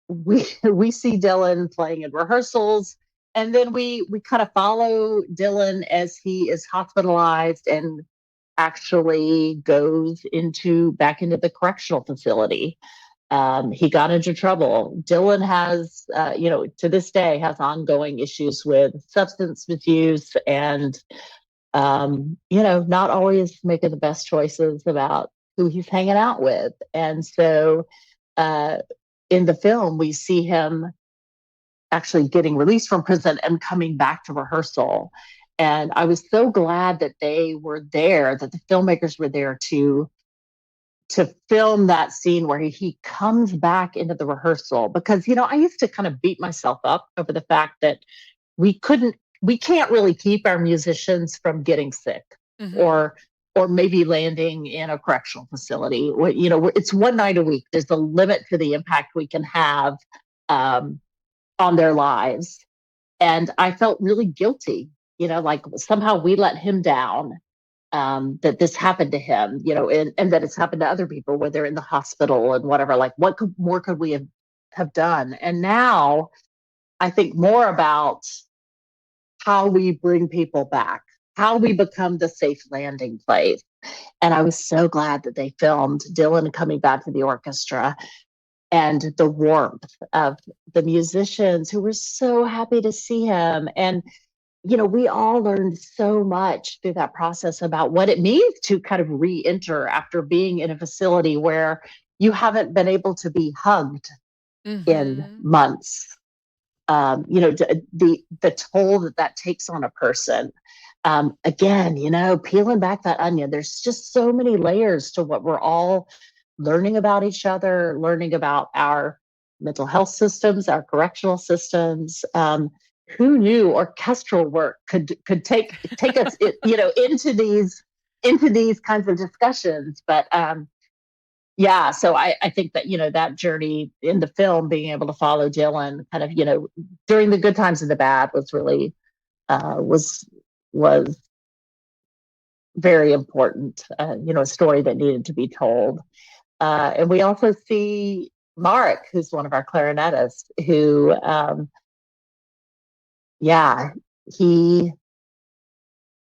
see Dylan playing in rehearsals, and then we kind of follow Dylan as he is hospitalized and actually goes back into the correctional facility. He got into trouble. Dylan has, to this day, has ongoing issues with substance misuse, and not always making the best choices about who he's hanging out with. And so, in the film, we see him actually getting released from prison and coming back to rehearsal. And I was so glad that they were there, that the filmmakers were there to film that scene where he comes back into the rehearsal. Because, I used to kind of beat myself up over the fact that we can't really keep our musicians from getting sick, mm-hmm. or maybe landing in a correctional facility. It's one night a week. There's a limit to the impact we can have on their lives. And I felt really guilty, like somehow we let him down, that this happened to him, and that it's happened to other people where they're in the hospital and whatever. Like, what more could we have done? And now I think more about how we bring people back, how we become the safe landing place. And I was so glad that they filmed Dylan coming back to the orchestra, and the warmth of the musicians who were so happy to see him. And, we all learned so much through that process about what it means to kind of re-enter after being in a facility where you haven't been able to be hugged, mm-hmm. in months. The toll that takes on a person. Again, peeling back that onion, there's just so many layers to what we're all learning about each other, learning about our mental health systems, our correctional systems. Who knew orchestral work could take us, into these kinds of discussions? But yeah, so I think that that journey in the film, being able to follow Dylan, kind of during the good times and the bad, was really was very important. A story that needed to be told. And we also see Mark, who's one of our clarinetists, who, he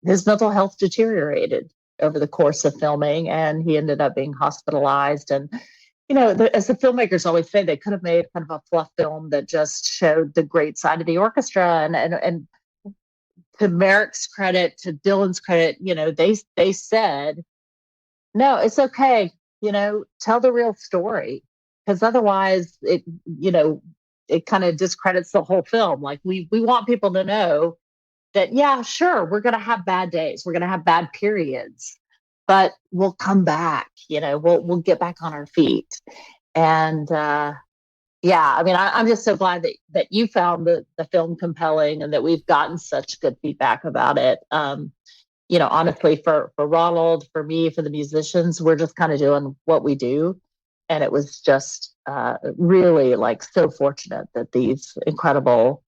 his mental health deteriorated over the course of filming, and he ended up being hospitalized. And as the filmmakers always say, they could have made kind of a fluff film that just showed the great side of the orchestra. And to Merrick's credit, to Dylan's credit, they said, no, it's okay. Tell the real story, because otherwise it kind of discredits the whole film. Like we want people to know that, yeah, sure, we're going to have bad days, we're going to have bad periods, but we'll come back. We'll get back on our feet. And yeah, I mean, I'm just so glad that you found the film compelling, and that we've gotten such good feedback about it. Honestly, for Ronald, for me, for the musicians, we're just kind of doing what we do. And it was just really like so fortunate that these incredible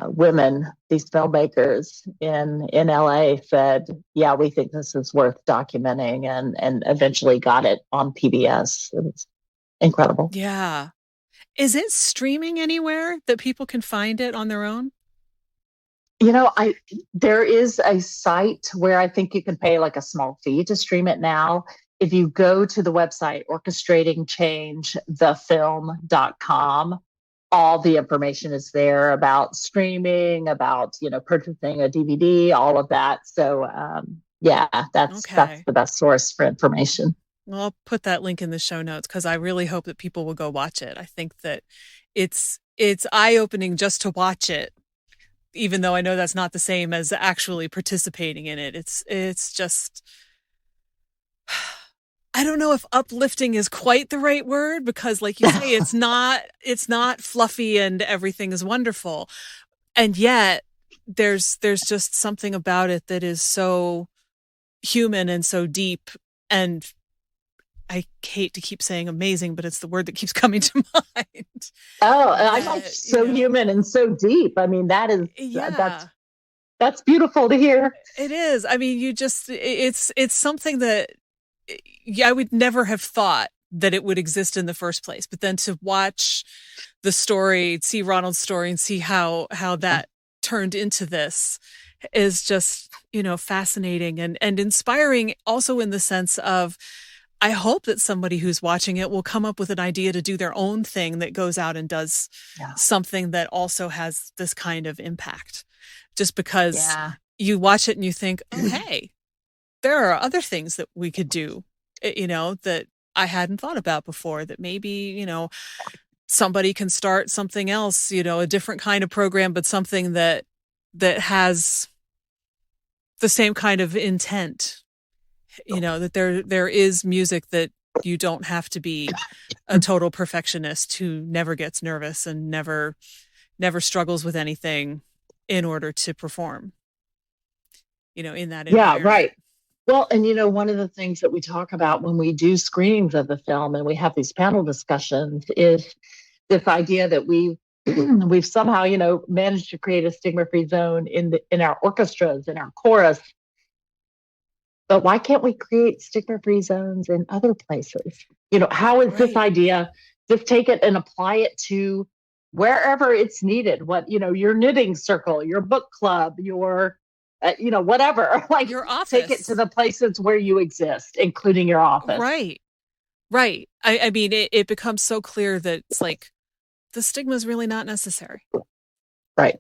women, these filmmakers in LA said, yeah, we think this is worth documenting, and eventually got it on PBS. It's incredible. Yeah. Is it streaming anywhere that people can find it on their own? There is a site where I think you can pay like a small fee to stream it now. If you go to the website, orchestrating change, thefilm.com, all the information is there about streaming, about, purchasing a DVD, all of that. So, that's the best source for information. Well, I'll put that link in the show notes, because I really hope that people will go watch it. I think that it's eye-opening just to watch it, even though I know that's not the same as actually participating in it. It's just, I don't know if uplifting is quite the right word, because like you say, it's not fluffy and everything is wonderful. And yet there's just something about it that is so human and so deep. And I hate to keep saying amazing, but it's the word that keeps coming to mind. Oh, I like so human and so deep. I mean, that is, that's beautiful to hear. It is. I mean, it's something that I would never have thought that it would exist in the first place. But then to watch the story, see Ronald's story, and see how that turned into this is just, fascinating and inspiring, also in the sense of, I hope that somebody who's watching it will come up with an idea to do their own thing that goes out and does something that also has this kind of impact. Just because you watch it and you think, oh, hey, there are other things that we could do, that I hadn't thought about before, that maybe, somebody can start something else, a different kind of program, but something that has the same kind of intent. That there is music, that you don't have to be a total perfectionist who never gets nervous and never struggles with anything in order to perform, in that environment. Yeah, right. Well, and one of the things that we talk about when we do screenings of the film and we have these panel discussions is this idea that we've somehow, managed to create a stigma-free zone in our orchestras, in our chorus. But why can't we create stigma-free zones in other places? How is this idea, just take it and apply it to wherever it's needed? What, your knitting circle, your book club, your, whatever, like your office. Take it to the places where you exist, including your office. Right. I mean, it becomes so clear that it's like, the stigma is really not necessary. Right.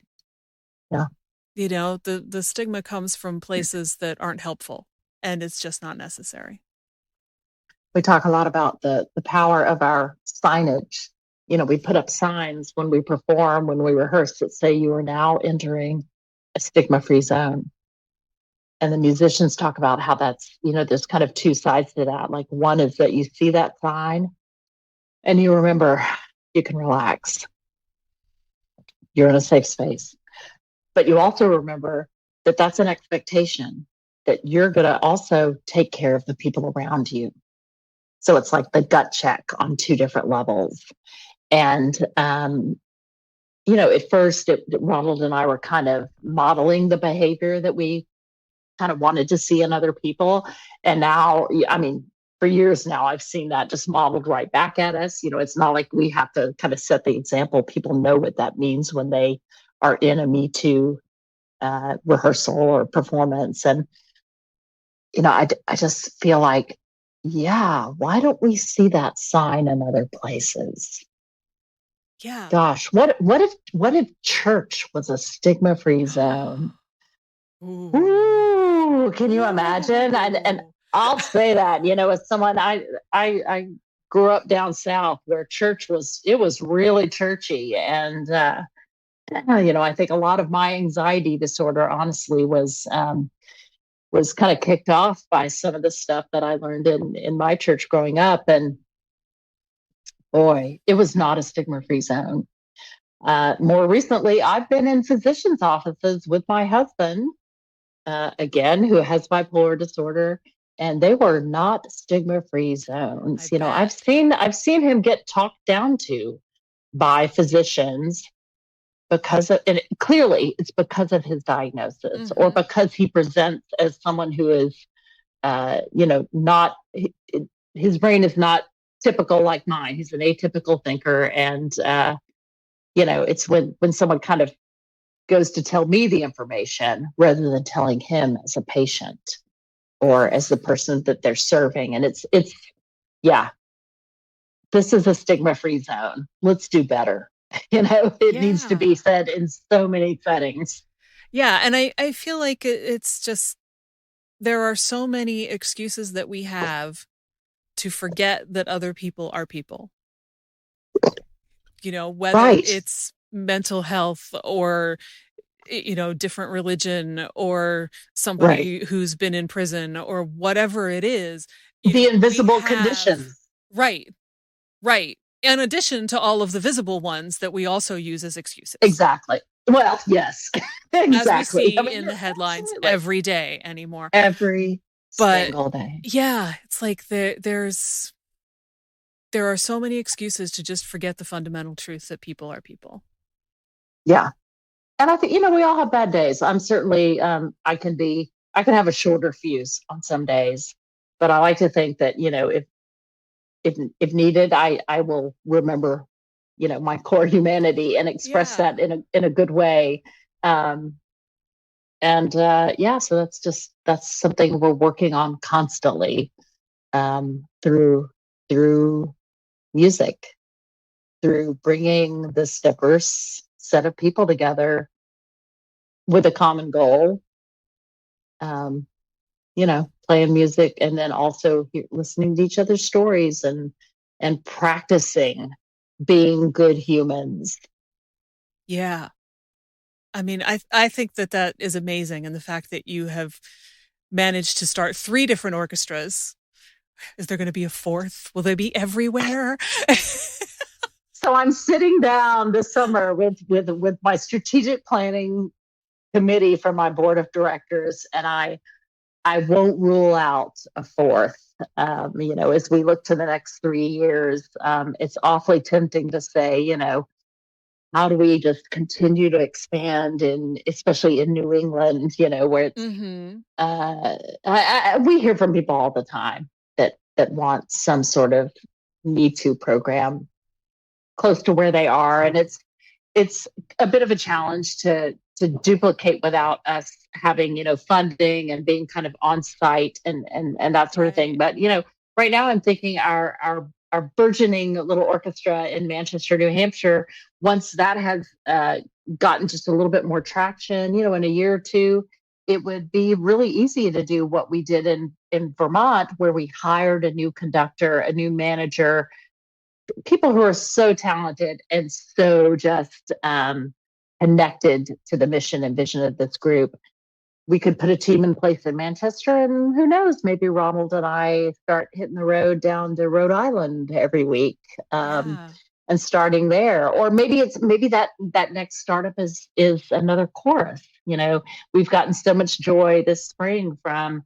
Yeah. The stigma comes from places that aren't helpful. And it's just not necessary. We talk a lot about the power of our signage. We put up signs when we perform, when we rehearse, that say you are now entering a stigma-free zone. And the musicians talk about how that's, there's kind of two sides to that. Like, one is that you see that sign and you remember you can relax. You're in a safe space. But you also remember that that's an expectation, that you're going to also take care of the people around you. So it's like the gut check on two different levels. And, at first, Ronald and I were kind of modeling the behavior that we kind of wanted to see in other people. And now, I mean, for years now, I've seen that just modeled right back at us. It's not like we have to kind of set the example. People know what that means when they are in a Me Too rehearsal or performance. And, I just feel like, yeah, why don't we see that sign in other places? Yeah. Gosh, what if church was a stigma-free zone? Ooh, can you imagine? And I'll say that, as someone I grew up down south where church was really churchy. And I think a lot of my anxiety disorder honestly was kind of kicked off by some of the stuff that I learned in my church growing up. And boy, it was not a stigma-free zone. More recently, I've been in physicians' offices with my husband, again, who has bipolar disorder, and they were not stigma-free zones. I've seen him get talked down to by physicians because of, and clearly it's because of his diagnosis, or because he presents as someone who is, not, his brain is not typical like mine. He's an atypical thinker. And, it's when someone kind of goes to tell me the information rather than telling him as a patient or as the person that they're serving. And yeah, this is a stigma-free zone. Let's do better. It needs to be said in so many settings. Yeah. And I feel like it's just, there are so many excuses that we have to forget that other people are people. Whether it's mental health or, different religion or somebody who's been in prison or whatever it is. The invisible conditions. Right. In addition to all of the visible ones that we also use as excuses. Exactly. Well, yes, exactly. As we see in the headlines every day anymore. Every single day. Yeah, it's like there are so many excuses to just forget the fundamental truth that people are people. Yeah. And I think, we all have bad days. I'm certainly, I can have a shorter fuse on some days, but I like to think that, if needed, I will remember, my core humanity and express that in a good way. So that's something we're working on constantly, through music, through bringing this diverse set of people together with a common goal, playing music, and then also listening to each other's stories and practicing being good humans. Yeah. I mean, I think that is amazing. And the fact that you have managed to start 3 different orchestras. Is there going to be a 4th? Will they be everywhere? So I'm sitting down this summer with my strategic planning committee for my board of directors, and I won't rule out a 4th. As we look to the next 3 years, it's awfully tempting to say, how do we just continue to expand especially in New England, where it's, we hear from people all the time that want some sort of Me Too program close to where they are. And it's a bit of a challenge to duplicate without us having, funding and being kind of on site and that sort of thing. But, right now I'm thinking our burgeoning little orchestra in Manchester, New Hampshire, once that has gotten just a little bit more traction, in a year or two, it would be really easy to do what we did in Vermont, where we hired a new conductor, a new manager, people who are so talented and so just connected to the mission and vision of this group. We could put a team in place in Manchester, and who knows, maybe Ronald and I start hitting the road down to Rhode Island every week, and starting there. Or maybe that next startup is another chorus. We've gotten so much joy this spring from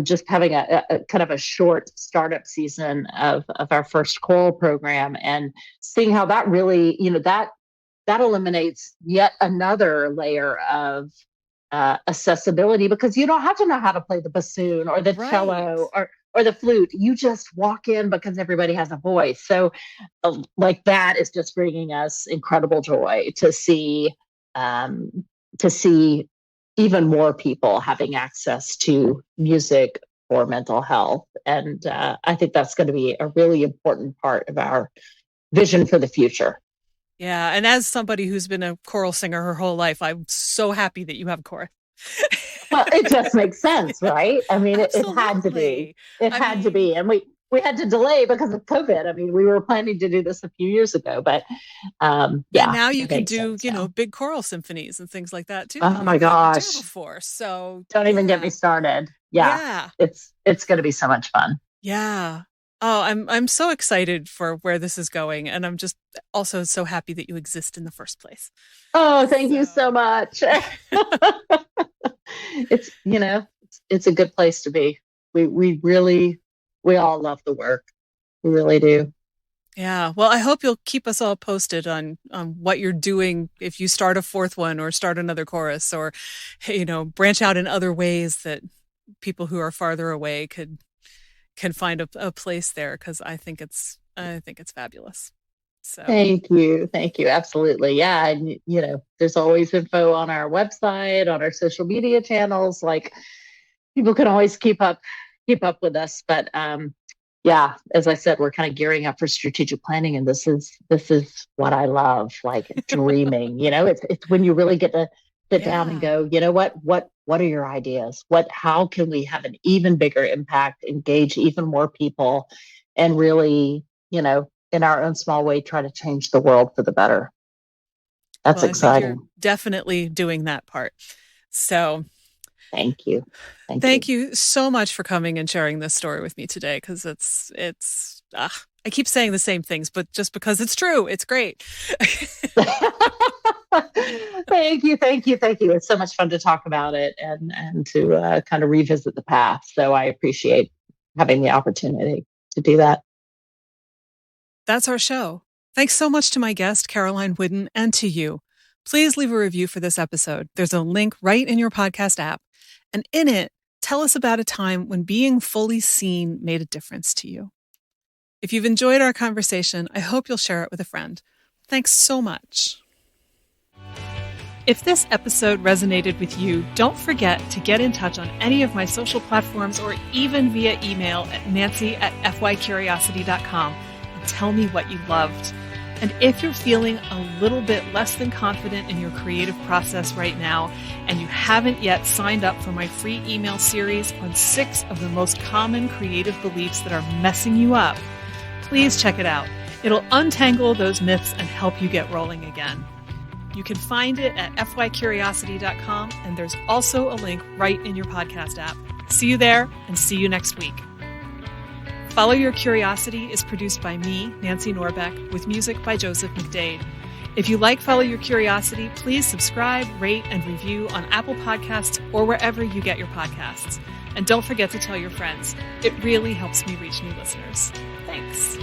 just having a kind of a short startup season of our first choral program, and seeing how that really, that eliminates yet another layer of accessibility, because you don't have to know how to play the bassoon or the cello or the flute. You just walk in because everybody has a voice. So like that is just bringing us incredible joy to see even more people having access to music for mental health. And I think that's going to be a really important part of our vision for the future. Yeah. And as somebody who's been a choral singer her whole life, I'm so happy that you have a chorus. Well, it just makes sense, right? I mean, it had to be. It I had mean, to be. And we had to delay because of COVID. I mean, we were planning to do this a few years ago, but and now you can do, big choral symphonies and things like that too. Oh my gosh. Before. So don't even get me started. Yeah. It's going to be so much fun. Yeah. Oh, I'm so excited for where this is going. And I'm just also so happy that you exist in the first place. Oh, thank you so much. It's, it's a good place to be. We all love the work. We really do. Yeah. Well, I hope you'll keep us all posted on what you're doing if you start a fourth one or start another chorus or, branch out in other ways that people who are farther away can find a place there. Cause I think it's fabulous. So Thank you. Absolutely. Yeah. And, there's always info on our website, on our social media channels. Like people can always keep up with us. But, yeah, as I said, we're kind of gearing up for strategic planning. And this is what I love, like dreaming, it's when you really get to sit down and go, what are your ideas? How can we have an even bigger impact, engage even more people, and really, in our own small way, try to change the world for the better. That's exciting. You're definitely doing that part. So thank you. Thank you so much for coming and sharing this story with me today. Cause I keep saying the same things, but just because it's true, it's great. Thank you. It's so much fun to talk about it and to kind of revisit the past. So I appreciate having the opportunity to do that. That's our show. Thanks so much to my guest, Caroline Whiddon, and to you. Please leave a review for this episode. There's a link right in your podcast app. And in it, tell us about a time when being fully seen made a difference to you. If you've enjoyed our conversation, I hope you'll share it with a friend. Thanks so much. If this episode resonated with you, don't forget to get in touch on any of my social platforms or even via email at nancy@fycuriosity.com and tell me what you loved. And if you're feeling a little bit less than confident in your creative process right now, and you haven't yet signed up for my free email series on 6 of the most common creative beliefs that are messing you up, please check it out. It'll untangle those myths and help you get rolling again. You can find it at fycuriosity.com, and there's also a link right in your podcast app. See you there, and see you next week. Follow Your Curiosity is produced by me, Nancy Norbeck, with music by Joseph McDade. If you like Follow Your Curiosity, please subscribe, rate, and review on Apple Podcasts or wherever you get your podcasts. And don't forget to tell your friends. It really helps me reach new listeners. Thanks.